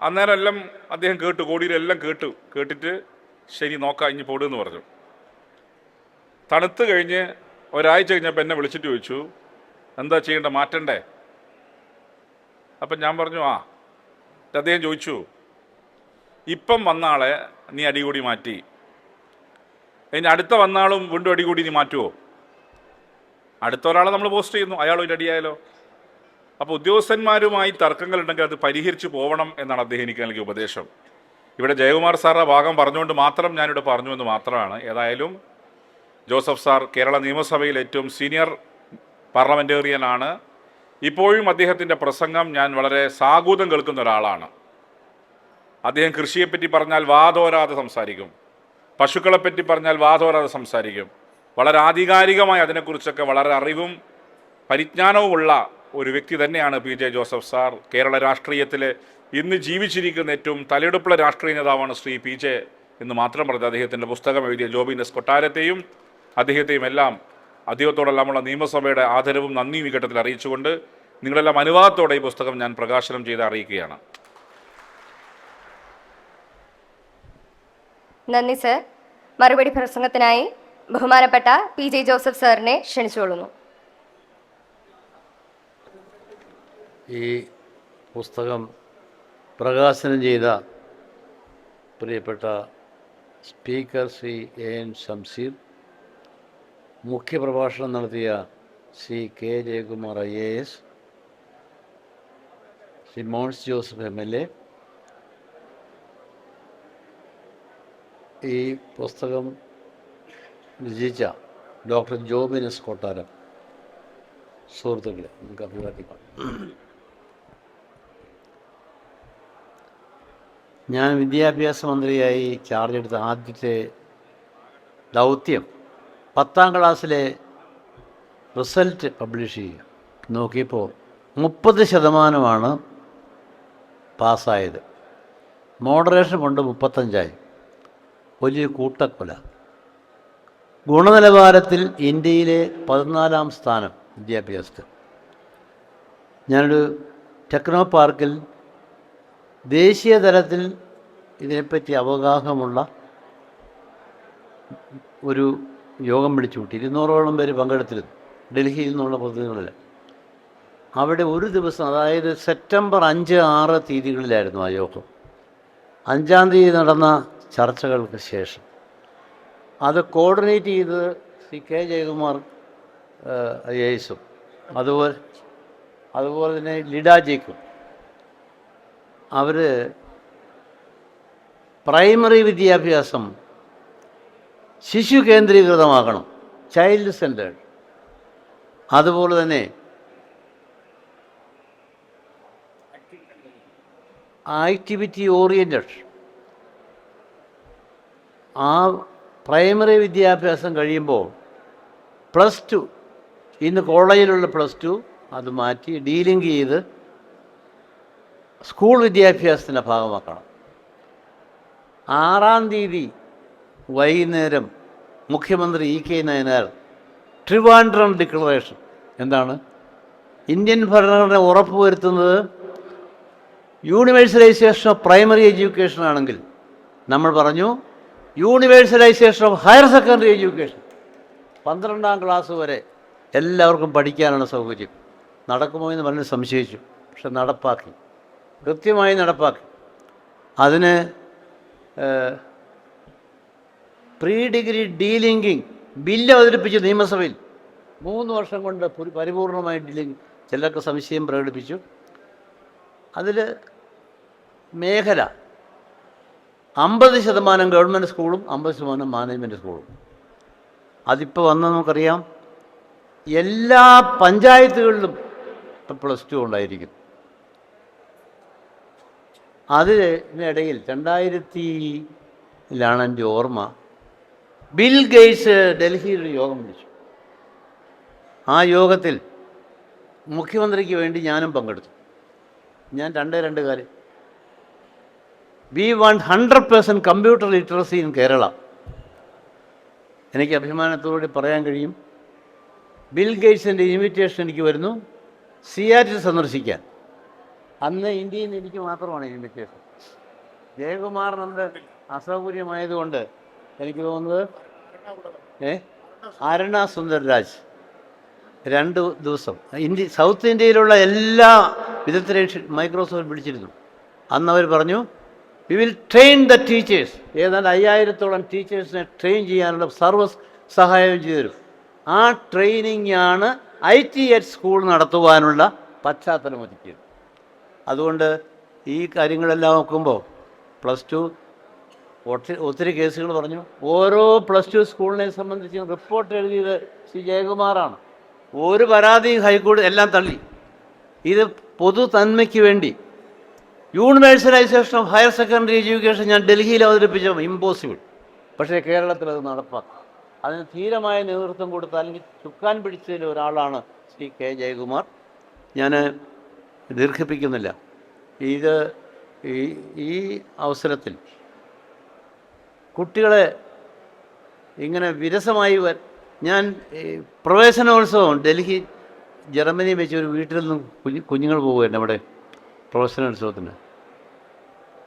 അന്നേരം എല്ലാം അദ്ദേഹം കേട്ടു, കോടിയിലെല്ലാം കേട്ടിട്ട് ശരി നോക്കാം ഇനി പോടുമെന്ന് പറഞ്ഞു. തണുത്ത് കഴിഞ്ഞ് ഒരാഴ്ച കഴിഞ്ഞപ്പോൾ എന്നെ വിളിച്ചിട്ട് ചോദിച്ചു, എന്താ ചെയ്യേണ്ട, മാറ്റണ്ടേ? അപ്പം ഞാൻ പറഞ്ഞു അദ്ദേഹം ചോദിച്ചു, ഇപ്പം വന്ന ആളെ നീ അടികൂടി മാറ്റി, ഇനി അടുത്ത വന്ന ആളും വീണ്ടും അടികൂടി നീ മാറ്റുമോ? അടുത്ത ഒരാളെ നമ്മൾ പോസ്റ്റ് ചെയ്യുന്നു, അയാളും അടിയായാലോ? അപ്പോൾ ഉദ്യോഗസ്ഥന്മാരുമായി തർക്കങ്ങളുണ്ടെങ്കിൽ അത് പരിഹരിച്ച് പോകണം എന്നാണ് അദ്ദേഹം എനിക്ക് നൽകിയ ഉപദേശം. ഇവിടെ ജയകുമാർ സാറിൻ്റെ ഭാഗം പറഞ്ഞുകൊണ്ട് മാത്രം ഞാനിവിടെ പറഞ്ഞു എന്ന് മാത്രമാണ്. ഏതായാലും ജോസഫ് സാർ കേരള നിയമസഭയിൽ ഏറ്റവും സീനിയർ പാർലമെൻറ്റേറിയനാണ്. ഇപ്പോഴും അദ്ദേഹത്തിൻ്റെ പ്രസംഗം ഞാൻ വളരെ സാഗൂതം കേൾക്കുന്ന ഒരാളാണ്. അദ്ദേഹം കൃഷിയെപ്പറ്റി പറഞ്ഞാൽ വാതോരാതെ സംസാരിക്കും, പശുക്കളെപ്പറ്റി പറഞ്ഞാൽ വാതോരാതെ സംസാരിക്കും. വളരെ ആധികാരികമായി അതിനെക്കുറിച്ചൊക്കെ വളരെ അറിവും പരിജ്ഞാനവുമുള്ള ഒരു വ്യക്തി തന്നെയാണ് PJ ജോസഫ് സാർ. കേരള രാഷ്ട്രീയത്തിൽ ഇന്ന് ജീവിച്ചിരിക്കുന്ന ഏറ്റവും തലയെടുപ്പുള്ള രാഷ്ട്രീയ നേതാവാണ് ശ്രീ PJ എന്ന് മാത്രം പറഞ്ഞ് അദ്ദേഹത്തിൻ്റെ പുസ്തകം എഴുതിയ ജോബിൻ S. കൊട്ടാരത്തെയും അദ്ദേഹത്തെയും എല്ലാം അദ്ദേഹത്തോടെല്ലാമുള്ള നിയമസഭയുടെ ആദരവും നന്ദിയും ഈ ഘട്ടത്തിൽ അറിയിച്ചുകൊണ്ട് നിങ്ങളെല്ലാം അനുവാദത്തോടെ ഈ പുസ്തകം ഞാൻ പ്രകാശനം ചെയ്ത് അറിയിക്കുകയാണ്. നന്ദി സർ. മറുപടി പ്രസംഗത്തിനായി ബഹുമാനപ്പെട്ട PJ ജോസഫ് സാറിനെ ക്ഷണിച്ചുകൊള്ളുന്നു. ഈ പുസ്തകം പ്രകാശനം ചെയ്ത പ്രിയപ്പെട്ട സ്പീക്കർ ശ്രീ AN ഷംസീർ, മുഖ്യപ്രഭാഷണം നടത്തിയ Shri K. Jayakumar IAS, Shri Mons Joseph MLA, ഈ പുസ്തകം രചിച്ച ഡോക്ടർ ജോബിനസ് കൊട്ടാരം സുഹൃത്തുക്കളെ നമുക്ക് അഭിവാദ്യമാണ്. ഞാൻ വിദ്യാഭ്യാസ മന്ത്രിയായി ചാർജ് എടുത്ത ആദ്യത്തെ ദൗത്യം 10ാം ക്ലാസ്സിലെ റിസൾട്ട് പബ്ലിഷ് ചെയ്യുക. നോക്കിയപ്പോൾ 30% പാസ്സായത്. മോഡറേഷൻ കൊണ്ട് 35. വലിയ കൂട്ടക്കൊല. ഗുണനിലവാരത്തിൽ ഇന്ത്യയിലെ 14ാം സ്ഥാനം വിദ്യാഭ്യാസത്തിൽ. ഞാനൊരു ടെക്നോ പാർക്കിൽ ദേശീയ തലത്തിൽ ഇതിനെപ്പറ്റി അവഗാഹമുള്ള ഒരു യോഗം വിളിച്ചു കൂട്ടി. 200ഓളം പേര് പങ്കെടുത്തിരുന്നു, ഡൽഹിയിൽ നിന്നുള്ള പ്രതിനിധികളിൽ. അവിടെ ഒരു ദിവസം, അതായത് സെപ്റ്റംബർ 5, 6 തീയതികളിലായിരുന്നു ആ യോഗം. 5-ാം തീയതി നടന്ന ചർച്ചകൾക്ക് ശേഷം അത് കോർഡിനേറ്റ് ചെയ്ത് ശ്രീ കെ ജയകുമാർ IAS-ഉം അതുപോലെ തന്നെ ലിഡ ജേക്കും അവർ പ്രൈമറി വിദ്യാഭ്യാസം ശിശു കേന്ദ്രീകൃതമാക്കണം, ചൈൽഡ് സെൻറ്റേഡ്. അതുപോലെ തന്നെ ആക്ടിവിറ്റി ഓറിയൻറ്റഡ്. ആ പ്രൈമറി വിദ്യാഭ്യാസം കഴിയുമ്പോൾ +2, ഇന്ന് കോളേജിലുള്ള +2 അത് മാറ്റി ഡീലിങ്ക് ചെയ്ത് സ്കൂൾ വിദ്യാഭ്യാസത്തിൻ്റെ ഭാഗമാക്കണം. 6-ാം തീയതി വൈകുന്നേരം മുഖ്യമന്ത്രി EK നയനാർ ട്രിവാൻഡ്രം ഡിക്ലറേഷൻ. എന്താണ്? ഇന്ത്യൻ ഭരണഘടന ഉറപ്പുവരുത്തുന്നത് യൂണിവേഴ്സലൈസേഷൻ ഓഫ് പ്രൈമറി എഡ്യൂക്കേഷൻ ആണെങ്കിൽ നമ്മൾ പറഞ്ഞു universalisation of higher secondary education. 12ാം class വരെ എല്ലാവർക്കും പഠിക്കാനുള്ള സൗകര്യം നടക്കുമോ എന്ന് വളരെ സംശയിച്ചു. പക്ഷെ നടപ്പാക്കി, കൃത്യമായി നടപ്പാക്കി. അതിന് പ്രീ ഡിഗ്രി ഡീലിങ്കിങ് ബില്ല് അവതരിപ്പിച്ചു നിയമസഭയിൽ. 3 വർഷം കൊണ്ട് പരിപൂർണമായി ഡീലിംഗ്. ചിലർക്ക് സംശയം പ്രകടിപ്പിച്ചു. അതിൽ മേഖല 50% ഗവൺമെൻറ് സ്കൂളും 50% മാനേജ്മെൻറ്റ് സ്കൂളും. അതിപ്പോൾ വന്ന് നമുക്കറിയാം എല്ലാ പഞ്ചായത്തുകളിലും +2 ഉണ്ടായിരിക്കും. അതിനിടയിൽ 2000-ലാണ് എൻ്റെ ഓർമ്മ, ബിൽ ഗേറ്റ്സ് ഡൽഹിയിൽ ഒരു യോഗം വിളിച്ചു. ആ യോഗത്തിൽ മുഖ്യമന്ത്രിക്ക് വേണ്ടി ഞാനും പങ്കെടുത്തു. ഞാൻ 2 കാര്യം, we want 100% computer literacy in Kerala. എനിക്ക് അഭിമാനത്തോടെ പറയാൻ കഴിയും, ബിൽ ഗേറ്റ്സിൻ്റെ ഇൻവിറ്റേഷൻ എനിക്ക് വരുന്നു സിയാറ്റിൽ സന്ദർശിക്കാൻ. അന്ന് ഇന്ത്യയിൽ നിന്ന് എനിക്ക് മാത്രമാണ് ഇൻവിറ്റേഷൻ. ജയകുമാറിനെന്ത് അസൗകര്യമായതുകൊണ്ട് എനിക്ക് തോന്നുന്നത് അരുണ സുന്ദർരാജ് 2 ദിവസം സൗത്ത് ഇന്ത്യയിലുള്ള എല്ലാ വിദഗ്ധരെയും മൈക്രോസോഫ്റ്റ് വിളിച്ചിരുന്നു. അന്ന് അവർ പറഞ്ഞു we will train the teachers. ഏതാണ്ട് 5000-ഓളം ടീച്ചേഴ്സിനെ ട്രെയിൻ ചെയ്യാനുള്ള സർവ്വ സഹായം ചെയ്തു. ആ ട്രെയിനിങ്ങാണ് ITH സ്കൂൾ നടത്തുവാനുള്ള പശ്ചാത്തലം ഒരുക്കിയത്. അതുകൊണ്ട് ഈ കാര്യങ്ങളെല്ലാം നോക്കുമ്പോൾ +2 ഒത്തിരി കേസുകൾ പറഞ്ഞു. ഓരോ +2 സ്കൂളിനെ സംബന്ധിച്ച് റിപ്പോർട്ട് എഴുതിയത് ശ്രീ ജയകുമാറാണ്. ഒരു പരാതിയും ഹൈക്കോടതി എല്ലാം തള്ളി. ഇത് പൊതു നന്മയ്ക്ക് വേണ്ടി universalisation of higher secondary education ഞാൻ ഡൽഹിയിൽ അവതരിപ്പിച്ച ഇമ്പോസിബിൾ. പക്ഷേ കേരളത്തിൽ അത് നടപ്പാക്കും. അതിന് ധീരമായ നേതൃത്വം കൊടുത്ത, അല്ലെങ്കിൽ ചുക്കാൻ പിടിച്ചതിൽ ഒരാളാണ് ശ്രീ കെ ജയകുമാർ. ഞാൻ ദീർഘിപ്പിക്കുന്നില്ല. ഈ അവസരത്തിൽ കുട്ടികളെ ഇങ്ങനെ വിരസമായി ഞാൻ പ്രവേശനോത്സവം ഡൽഹി ജർമ്മനി വെച്ച് ഒരു വീട്ടിൽ നിന്നും കുഞ്ഞുങ്ങൾ പോകുമായിരുന്നു അവിടെ പ്രവേശനോത്സവത്തിന്.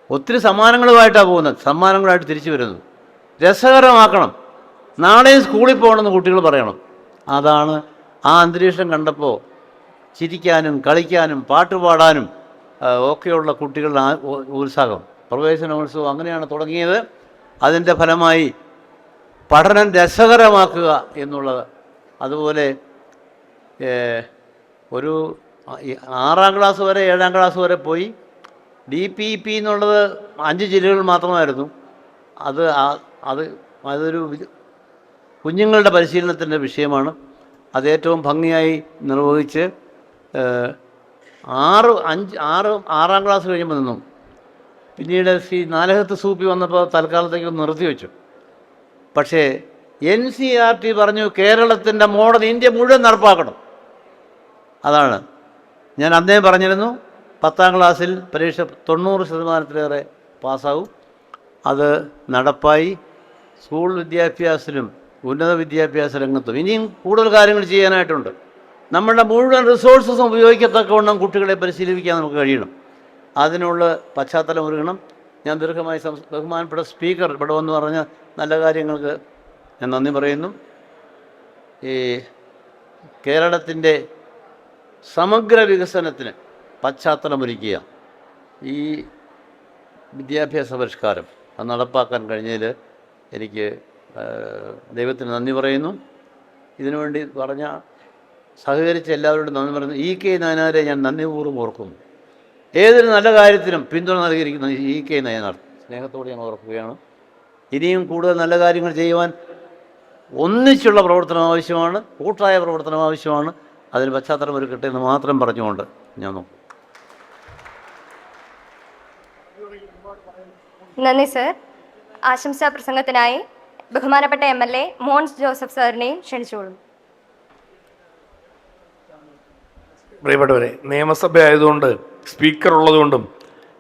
ഒത്തിരി സമ്മാനങ്ങളുമായിട്ടാണ് പോകുന്നത്, സമ്മാനങ്ങളായിട്ട് തിരിച്ചു വരുന്നത്. രസകരമാക്കണം, നാളെയും സ്കൂളിൽ പോകണമെന്ന് കുട്ടികൾ പറയണം. അതാണ് ആ അന്തരീക്ഷം കണ്ടപ്പോൾ ചിരിക്കാനും കളിക്കാനും പാട്ടുപാടാനും ഒക്കെയുള്ള കുട്ടികളുടെ ഉത്സാഹം. പ്രവേശനോത്സവം അങ്ങനെയാണ് തുടങ്ങിയത്. അതിൻ്റെ ഫലമായി പഠനം രസകരമാക്കുക എന്നുള്ളത്. അതുപോലെ ഒരു 6ാം ക്ലാസ് വരെ 7ാം ക്ലാസ് വരെ പോയി. DPP എന്നുള്ളത് 5 ജില്ലകൾ മാത്രമായിരുന്നു. അത് അതൊരു കുഞ്ഞുങ്ങളുടെ പരിശീലനത്തിൻ്റെ വിഷയമാണ്. അത് ഏറ്റവും ഭംഗിയായി നിർവഹിച്ച് 6-ആം ക്ലാസ് കഴിയുമ്പോൾ നിന്നും പിന്നീട് നാലകത്ത് സൂപ്പി വന്നപ്പോൾ തൽക്കാലത്തേക്ക് നിർത്തിവെച്ചു. പക്ഷേ NCERT പറഞ്ഞു കേരളത്തിൻ്റെ മോഡൽ ഇന്ത്യ മുഴുവൻ നടപ്പാക്കണം. അതാണ് ഞാൻ അന്നേ പറഞ്ഞിരുന്നു. 10ാം ക്ലാസ്സിൽ പരീക്ഷ 90% പാസ്സാവും. അത് നടപ്പായി. സ്കൂൾ വിദ്യാഭ്യാസത്തിലും ഉന്നത വിദ്യാഭ്യാസ രംഗത്തും ഇനിയും കൂടുതൽ കാര്യങ്ങൾ ചെയ്യാനായിട്ടുണ്ട്. നമ്മുടെ മുഴുവൻ റിസോഴ്സസും ഉപയോഗിക്കത്തക്കവണ്ണം കുട്ടികളെ പരിശീലിപ്പിക്കാൻ നമുക്ക് കഴിയണം. അതിനുള്ള പശ്ചാത്തലം ഒരുങ്ങണം. ഞാൻ ദീർഘമായി ബഹുമാനപ്പെട്ട സ്പീക്കർ ഇവിടെ വന്ന് പറഞ്ഞ നല്ല കാര്യങ്ങൾക്ക് ഞാൻ നന്ദി പറയുന്നു. ഈ കേരളത്തിൻ്റെ സമഗ്ര വികസനത്തിന് പശ്ചാത്തലമൊരുക്കിയ ഈ വിദ്യാഭ്യാസ പരിഷ്കാരം അത് നടപ്പാക്കാൻ കഴിഞ്ഞതിൽ എനിക്ക് ദൈവത്തിന് നന്ദി പറയുന്നു. ഇതിനുവേണ്ടി സഹകരിച്ച എല്ലാവരോടും നന്ദി പറയുന്നു. EK നയനാരെ ഞാൻ നന്ദിപൂർവ്വം ഓർക്കുന്നു. ഏതൊരു നല്ല കാര്യത്തിനും പിന്തുണ നൽകിയിരിക്കുന്ന EK നയനാർ സ്നേഹത്തോടെ ഞാൻ ഓർക്കുകയാണ്. ഇനിയും കൂടുതൽ നല്ല കാര്യങ്ങൾ ചെയ്യുവാൻ ഒന്നിച്ചുള്ള പ്രവർത്തനം ആവശ്യമാണ്, കൂട്ടായ പ്രവർത്തനം ആവശ്യമാണ്. അതിന് പശ്ചാത്തലം ഒരുക്കട്ടെ എന്ന് മാത്രം പറഞ്ഞുകൊണ്ട് ഞാൻ നോക്കും. നന്ദി സർ. ആശംസാ പ്രസംഗത്തിനായി ബഹുമാനപ്പെട്ട MLA മോൻസ് ജോസഫ് സാറിനെയും ക്ഷണിച്ചോളും. പ്രിയപ്പെട്ടവരെ, നിയമസഭ ആയതുകൊണ്ട് സ്പീക്കർ ഉള്ളതുകൊണ്ടും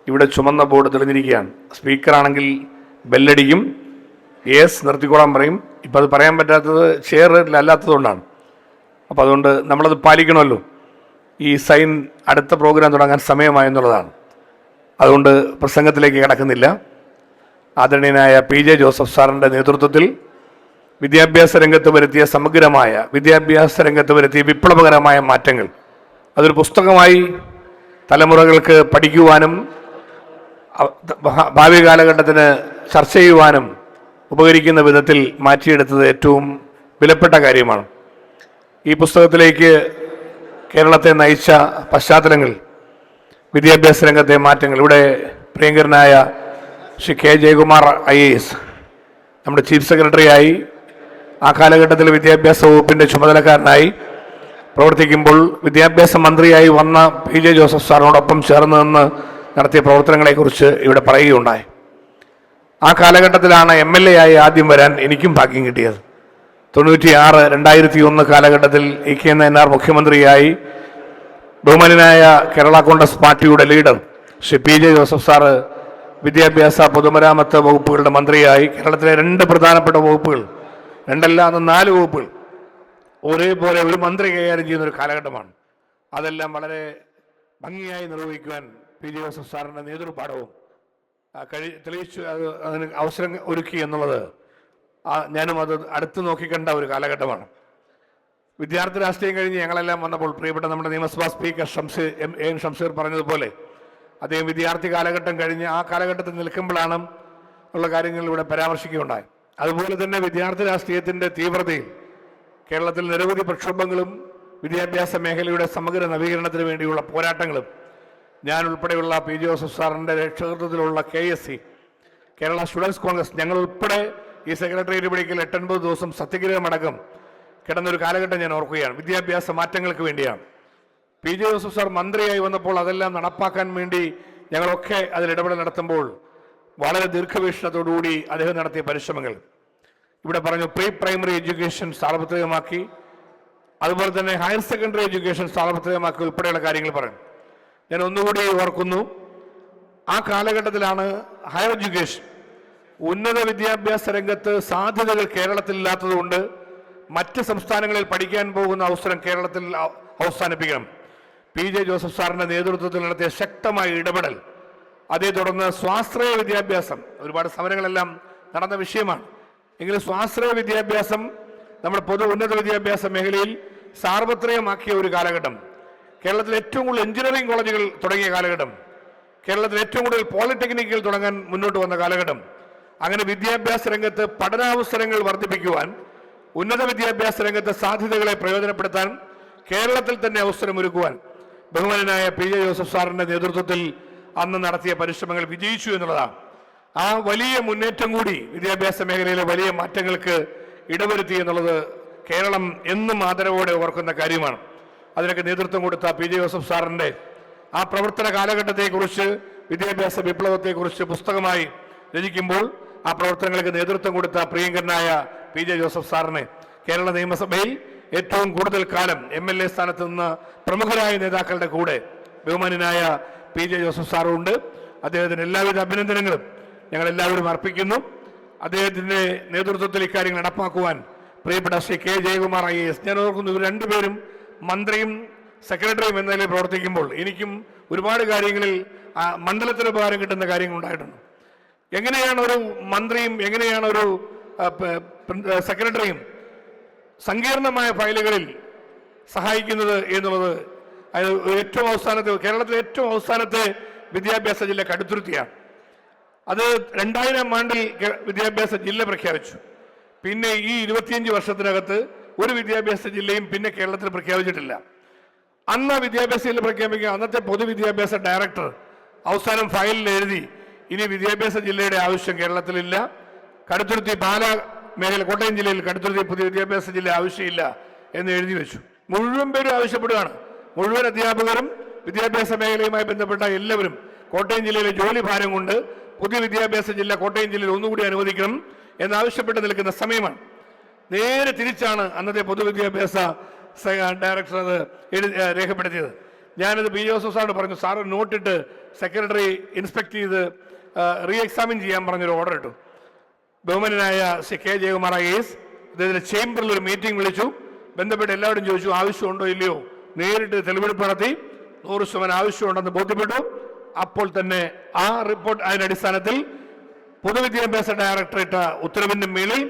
ഇവിടെ ചുമന്ന ബോർഡ് തെളിഞ്ഞിരിക്കുകയാണ്. സ്പീക്കറാണെങ്കിൽ ബെല്ലടിക്കും, യെസ് നിർത്തിക്കോളാൻ പറയും. ഇപ്പം അത് പറയാൻ പറ്റാത്തത് ചെയറിലല്ലാത്തതുകൊണ്ടാണ്. അപ്പോൾ അതുകൊണ്ട് നമ്മളത് പാലിക്കണമല്ലോ. ഈ സൈൻ അടുത്ത പ്രോഗ്രാം തുടങ്ങാൻ സമയമായെന്നുള്ളതാണ്. അതുകൊണ്ട് പ്രസംഗത്തിലേക്ക് കടക്കുന്നില്ല. ആദരണീയനായ PJ ജോസഫ് സാറിൻ്റെ നേതൃത്വത്തിൽ വിദ്യാഭ്യാസ രംഗത്ത് വരുത്തിയ വിപ്ലവകരമായ മാറ്റങ്ങൾ അതൊരു പുസ്തകമായി തലമുറകൾക്ക് പഠിക്കുവാനും ഭാവി കാലഘട്ടത്തിന് ചർച്ച ചെയ്യുവാനും ഉപകരിക്കുന്ന വിധത്തിൽ മാറ്റിയെടുത്തത് ഏറ്റവും വിലപ്പെട്ട കാര്യമാണ്. ഈ പുസ്തകത്തിലേക്ക് കേരളത്തെ നയിച്ച പശ്ചാത്തലങ്ങൾ, വിദ്യാഭ്യാസ രംഗത്തെ മാറ്റങ്ങൾ, ഇവിടെ പ്രിയങ്കരനായ ശ്രീ K. ജയകുമാർ IAS നമ്മുടെ ചീഫ് സെക്രട്ടറിയായി ആ കാലഘട്ടത്തിൽ വിദ്യാഭ്യാസ വകുപ്പിൻ്റെ ചുമതലക്കാരനായി പ്രവർത്തിക്കുമ്പോൾ വിദ്യാഭ്യാസ മന്ത്രിയായി വന്ന PJ ജോസഫ് സാറിനോടൊപ്പം ചേർന്ന് നിന്ന് നടത്തിയ പ്രവർത്തനങ്ങളെക്കുറിച്ച് ഇവിടെ പറയുകയുണ്ടായി. ആ കാലഘട്ടത്തിലാണ് MLA ആയി ആദ്യം വരാൻ എനിക്കും ഭാഗ്യം കിട്ടിയത്. 96-2001 കാലഘട്ടത്തിൽ EK നയനാർ മുഖ്യമന്ത്രിയായി ബഹുമാനായ കേരള കോൺഗ്രസ് പാർട്ടിയുടെ leader Shri PJ Joseph sir വിദ്യാഭ്യാസ പൊതുമരാമത്ത് വകുപ്പുകളുടെ മന്ത്രിയായി കേരളത്തിലെ 2 പ്രധാനപ്പെട്ട വകുപ്പുകൾ, 4 വകുപ്പുകൾ ഒരേപോലെ ഒരു മന്ത്രി കൈകാര്യം ചെയ്യുന്ന ഒരു കാലഘട്ടമാണ്. അതെല്ലാം വളരെ ഭംഗിയായി നിർവഹിക്കുവാൻ PJ ജോസഫ് സാറിൻ്റെ നേതൃപാഠവും തെളിയിച്ചു, അതിന് അവസരം ഒരുക്കി എന്നുള്ളത് ഞാനും അത് അടുത്ത് നോക്കിക്കണ്ട ഒരു കാലഘട്ടമാണ്. വിദ്യാർത്ഥി രാഷ്ട്രീയം കഴിഞ്ഞ് ഞങ്ങളെല്ലാം വന്നപ്പോൾ പ്രിയപ്പെട്ട നമ്മുടെ നിയമസഭാ സ്പീക്കർ ഷംസീർ പറഞ്ഞതുപോലെ അദ്ദേഹം വിദ്യാർത്ഥി കാലഘട്ടം കഴിഞ്ഞ് ആ കാലഘട്ടത്തിൽ നിൽക്കുമ്പോഴാണ് ഉള്ള കാര്യങ്ങൾ ഇവിടെ പരാമർശിക്കുകയുണ്ടായി. അതുപോലെ തന്നെ വിദ്യാർത്ഥി രാഷ്ട്രീയത്തിൻ്റെ തീവ്രതയിൽ കേരളത്തിൽ നിരവധി പ്രക്ഷോഭങ്ങളും വിദ്യാഭ്യാസ മേഖലയുടെ സമഗ്ര നവീകരണത്തിന് വേണ്ടിയുള്ള പോരാട്ടങ്ങളും ഞാൻ ഉൾപ്പെടെയുള്ള PJ ജോസഫ് സാറിൻ്റെ നേതൃത്വത്തിലുള്ള KSC, കേരള സ്റ്റുഡൻസ് കോൺഗ്രസ്, ഞങ്ങൾ ഉൾപ്പെടെ ഈ സെക്രട്ടേറിയറ്റ് പടിക്കൽ 8-9 ദിവസം സത്യഗ്രഹമടക്കം കിടന്നൊരു കാലഘട്ടം ഞാൻ ഓർക്കുകയാണ്. വിദ്യാഭ്യാസ മാറ്റങ്ങൾക്ക് വേണ്ടിയാണ്. PJ ജോസഫ് സാർ മന്ത്രിയായി വന്നപ്പോൾ അതെല്ലാം നടപ്പാക്കാൻ വേണ്ടി ഞങ്ങളൊക്കെ അതിൽ ഇടപെടൽ നടത്തുമ്പോൾ വളരെ ദീർഘവീക്ഷണത്തോടുകൂടി അദ്ദേഹം നടത്തിയ പരിശ്രമങ്ങൾ ഇവിടെ പറഞ്ഞു. പ്രീ പ്രൈമറി എഡ്യൂക്കേഷൻ സാർവത്രികമാക്കി, അതുപോലെ തന്നെ ഹയർ സെക്കൻഡറി എഡ്യൂക്കേഷൻ സാർവത്രികമാക്കി ഉൾപ്പെടെയുള്ള കാര്യങ്ങൾ പറഞ്ഞു. ഞാൻ ഒന്നുകൂടി ഓർക്കുന്നു, ആ കാലഘട്ടത്തിലാണ് ഹയർ എഡ്യൂക്കേഷൻ, ഉന്നത വിദ്യാഭ്യാസ രംഗത്ത് സാധ്യതകൾ കേരളത്തിൽ ഇല്ലാത്തതുകൊണ്ട് മറ്റ് സംസ്ഥാനങ്ങളിൽ പഠിക്കാൻ പോകുന്ന അവസരം കേരളത്തിൽ അവസാനിപ്പിക്കണം. PJ ജോസഫ് സാറിൻ്റെ നേതൃത്വത്തിൽ നടത്തിയ ശക്തമായ ഇടപെടൽ, അതേ തുടർന്ന് സ്വാശ്രയ വിദ്യാഭ്യാസം, ഒരുപാട് സമരങ്ങളെല്ലാം നടന്ന വിഷയമാണ്. എങ്കിലും സ്വാശ്രയ വിദ്യാഭ്യാസം നമ്മുടെ ഉന്നത വിദ്യാഭ്യാസ മേഖലയിൽ സാർവത്രികമാക്കിയ ഒരു കാലഘട്ടം, കേരളത്തിൽ ഏറ്റവും കൂടുതൽ എഞ്ചിനീയറിംഗ് കോളേജുകൾ തുടങ്ങിയ കാലഘട്ടം, കേരളത്തിൽ ഏറ്റവും കൂടുതൽ പോളിടെക്നിക്കുകൾ തുടങ്ങാൻ മുന്നോട്ട് വന്ന കാലഘട്ടം, അങ്ങനെ വിദ്യാഭ്യാസ രംഗത്ത് പഠനാവസരങ്ങൾ വർദ്ധിപ്പിക്കുവാൻ, ഉന്നത വിദ്യാഭ്യാസ രംഗത്തെ സാധ്യതകളെ പ്രയോജനപ്പെടുത്താൻ കേരളത്തിൽ തന്നെ അവസരമൊരുക്കുവാൻ ബഹുമാനായ PJ ജോസഫ് സാറിൻ്റെ നേതൃത്വത്തിൽ അന്ന് നടത്തിയ പരിശ്രമങ്ങൾ വിജയിച്ചു എന്നുള്ളതാണ്. ആ വലിയ മുന്നേറ്റം കൂടി വിദ്യാഭ്യാസ മേഖലയിലെ വലിയ മാറ്റങ്ങൾക്ക് ഇടവരുത്തി എന്നുള്ളത് കേരളം എന്നും ആദരവോടെ ഓർക്കുന്ന കാര്യമാണ്. അതിനൊക്കെ നേതൃത്വം കൊടുത്ത PJ ജോസഫ് സാറിൻ്റെ ആ പ്രവർത്തന കാലഘട്ടത്തെക്കുറിച്ച്, വിദ്യാഭ്യാസ വിപ്ലവത്തെക്കുറിച്ച് പുസ്തകമായി രചിക്കുമ്പോൾ ആ പ്രവർത്തനങ്ങൾക്ക് നേതൃത്വം കൊടുത്ത പ്രിയങ്കരനായ PJ ജോസഫ് സാറിനെ കേരള നിയമസഭയിൽ ഏറ്റവും കൂടുതൽ കാലം MLA സ്ഥാനത്ത് നിന്ന് പ്രമുഖരായ നേതാക്കളുടെ കൂടെ ബഹുമാന്യനായ PJ ജോസഫ് സാറുണ്ട്. അദ്ദേഹത്തിന് എല്ലാവിധ അഭിനന്ദനങ്ങളും ഞങ്ങളെല്ലാവരും അർപ്പിക്കുന്നു. അദ്ദേഹത്തിൻ്റെ നേതൃത്വത്തിൽ ഇക്കാര്യങ്ങൾ നടപ്പാക്കുവാൻ പ്രിയപ്പെട്ട ശ്രീ K. ജയകുമാർ IAS, ഞാൻ ഓർക്കുന്നു, ഇവർ രണ്ടുപേരും മന്ത്രിയും സെക്രട്ടറിയും എന്ന നിലയിൽ പ്രവർത്തിക്കുമ്പോൾ എനിക്കും ഒരുപാട് കാര്യങ്ങളിൽ മണ്ഡലത്തിന് ഉപകാരം കിട്ടുന്ന കാര്യങ്ങൾ ഉണ്ടായിട്ടുണ്ട്. എങ്ങനെയാണ് ഒരു മന്ത്രിയും എങ്ങനെയാണ് ഒരു സെക്രട്ടറിയും സങ്കീർണമായ ഫയലുകളിൽ സഹായിക്കുന്നത് എന്നുള്ളത് ഏറ്റവും അവസാനത്തെ, കേരളത്തിലെ ഏറ്റവും അവസാനത്തെ വിദ്യാഭ്യാസ ജില്ല കടുത്തുരുത്തിയാണ്. അത് 2000 ആണ്ടിൽ വിദ്യാഭ്യാസ ജില്ല പ്രഖ്യാപിച്ചു. പിന്നെ ഈ 25 വർഷത്തിനകത്ത് ഒരു വിദ്യാഭ്യാസ ജില്ലയും പിന്നെ കേരളത്തിൽ പ്രഖ്യാപിച്ചിട്ടില്ല. അന്ന് വിദ്യാഭ്യാസ ജില്ല പ്രഖ്യാപിക്കുക അന്നത്തെ പൊതുവിദ്യാഭ്യാസ ഡയറക്ടർ അവസാനം ഫയലിൽ എഴുതി, ഇനി വിദ്യാഭ്യാസ ജില്ലയുടെ ആവശ്യം കേരളത്തിലില്ല, കടുത്തുരുത്തി പാലാ മേഖല കോട്ടയം ജില്ലയിൽ കടുത്തുരുത്തി പുതിയ വിദ്യാഭ്യാസ ജില്ല ആവശ്യമില്ല എന്ന് എഴുതി വെച്ചു. മുഴുവൻ പേരും ആവശ്യപ്പെടുകയാണ്, മുഴുവൻ അധ്യാപകരും വിദ്യാഭ്യാസ മേഖലയുമായി ബന്ധപ്പെട്ട എല്ലാവരും കോട്ടയം ജില്ലയിലെ ജോലി ഭാരം കൊണ്ട് പുതിയ വിദ്യാഭ്യാസ ജില്ല കോട്ടയം ജില്ലയിൽ ഒന്നുകൂടി അനുവദിക്കണം എന്നാവശ്യപ്പെട്ട് നിൽക്കുന്ന സമയമാണ്. നേരെ തിരിച്ചാണ് അന്നത്തെ പൊതുവിദ്യാഭ്യാസ ഡയറക്ടർ അത് രേഖപ്പെടുത്തിയത്. ഞാനത് PJ ജോസഫ് സാറിന് പറഞ്ഞു, സാറ് നോട്ടിട്ട് സെക്രട്ടറി ഇൻസ്പെക്ട് ചെയ്ത് റീ എക്സാമിൻ ചെയ്യാൻ പറഞ്ഞൊരു ഓർഡർ ഇട്ടു. ബഹുമാനായ ശ്രീ K. ജയകുമാർ IAS അദ്ദേഹത്തിൻ്റെ ചേംബറിൽ ഒരു മീറ്റിംഗ് വിളിച്ചു. ബന്ധപ്പെട്ട് എല്ലാവരും ചോദിച്ചു ആവശ്യമുണ്ടോ ഇല്ലയോ. നേരിട്ട് തെളിവെടുപ്പ് നടത്തി 100% ആവശ്യമുണ്ടെന്ന് ബോധ്യപ്പെട്ടു. അപ്പോൾ തന്നെ ആ റിപ്പോർട്ട് അതിനടിസ്ഥാനത്തിൽ പൊതുവിദ്യാഭ്യാസ ഡയറക്ടർ ഇട്ട ഉത്തരവിൻ്റെ മേളിൽ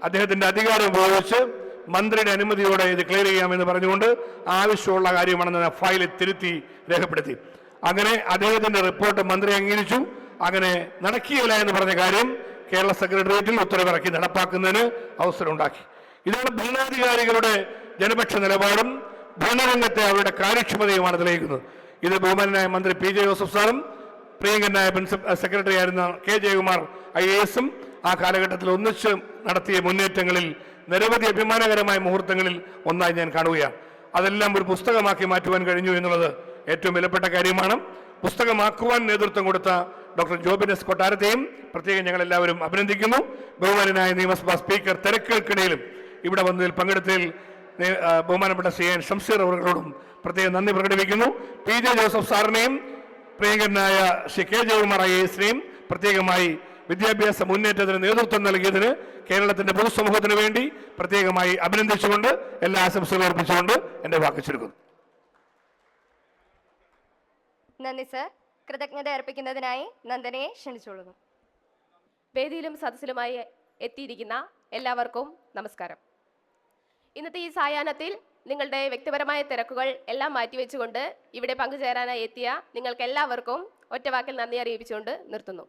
അദ്ദേഹത്തിൻ്റെ അധികാരം ഉപയോഗിച്ച് മന്ത്രിയുടെ അനുമതിയോടെ ഇത് ക്ലിയർ ചെയ്യാമെന്ന് പറഞ്ഞുകൊണ്ട് ആവശ്യമുള്ള കാര്യമാണെന്ന് ഫയലിൽ തിരുത്തി രേഖപ്പെടുത്തി. അങ്ങനെ അദ്ദേഹത്തിൻ്റെ റിപ്പോർട്ട് മന്ത്രി അംഗീകരിച്ചു. അങ്ങനെ നടക്കിയില്ല എന്ന് പറഞ്ഞ കാര്യം കേരള സെക്രട്ടേറിയറ്റിൽ ഉത്തരവിറക്കി നടപ്പാക്കുന്നതിന് അവസരം ഉണ്ടാക്കി. ഇതാണ് ഭരണാധികാരികളുടെ ജനപക്ഷ നിലപാടും ഭരണരംഗത്തെ അവരുടെ കാര്യക്ഷമതയുമാണ് തെളിയിക്കുന്നത്. ഇത് ബഹുമാനായ മന്ത്രി PJ ജോസഫ് സാറും പ്രിയങ്കരനായ സെക്രട്ടറി ആയിരുന്ന K. ജയകുമാർ IASും ആ കാലഘട്ടത്തിൽ ഒന്നിച്ച് നടത്തിയ മുന്നേറ്റങ്ങളിൽ നിരവധി അഭിമാനകരമായ മുഹൂർത്തങ്ങളിൽ ഒന്നായി ഞാൻ കാണുകയാണ്. അതെല്ലാം ഒരു പുസ്തകമാക്കി മാറ്റുവാൻ കഴിഞ്ഞു എന്നുള്ളത് ഏറ്റവും വിലപ്പെട്ട കാര്യമാണ്. പുസ്തകമാക്കുവാൻ നേതൃത്വം കൊടുത്ത ഡോക്ടർ ജോബിൻ S. കൊട്ടാരത്തെയും പ്രത്യേകം ഞങ്ങളെല്ലാവരും അഭിനന്ദിക്കുന്നു. ബഹുമാനായ നിയമസഭാ സ്പീക്കർ തിരക്കുകൾക്കിടയിലും ഇവിടെ വന്നതിൽ പങ്കെടുത്തതിൽ ബഹുമാനപ്പെട്ട ശ്രീ ഷംസീർ അവരോടും പ്രത്യേകം നന്ദി പ്രകടിപ്പിക്കുന്നു. PJ ജോസഫ് സാറിനെയും പ്രിയങ്കരനായ ശ്രീ K. ജയകുമാർ IASനെയും പ്രത്യേകമായി വിദ്യാഭ്യാസ മുന്നേറ്റത്തിന് നേതൃത്വം നൽകിയതിന് കേരളത്തിന്റെ പൊതുസമൂഹത്തിന് വേണ്ടി പ്രത്യേകമായി അഭിനന്ദിച്ചുകൊണ്ട് എല്ലാ ആശംസകളും അർപ്പിച്ചുകൊണ്ട് എൻ്റെ വാക്ക് ചുരുക്കുന്നു. നന്ദി സർ. കൃതജ്ഞത അർപ്പിക്കുന്നതിനായി നന്ദനയെ ക്ഷണിച്ചോളുന്നു. വേദിയിലും സദസ്സിലുമായി എത്തിയിരിക്കുന്ന എല്ലാവർക്കും നമസ്കാരം. ഇന്നത്തെ ഈ സായാഹ്നത്തിൽ നിങ്ങളുടെ വ്യക്തിപരമായ തിരക്കുകൾ എല്ലാം മാറ്റിവെച്ചുകൊണ്ട് ഇവിടെ പങ്കുചേരാനായി എത്തിയ നിങ്ങൾക്ക് എല്ലാവർക്കും ഒറ്റവാക്കിൽ നന്ദി അറിയിച്ചുകൊണ്ട് നിർത്തുന്നു.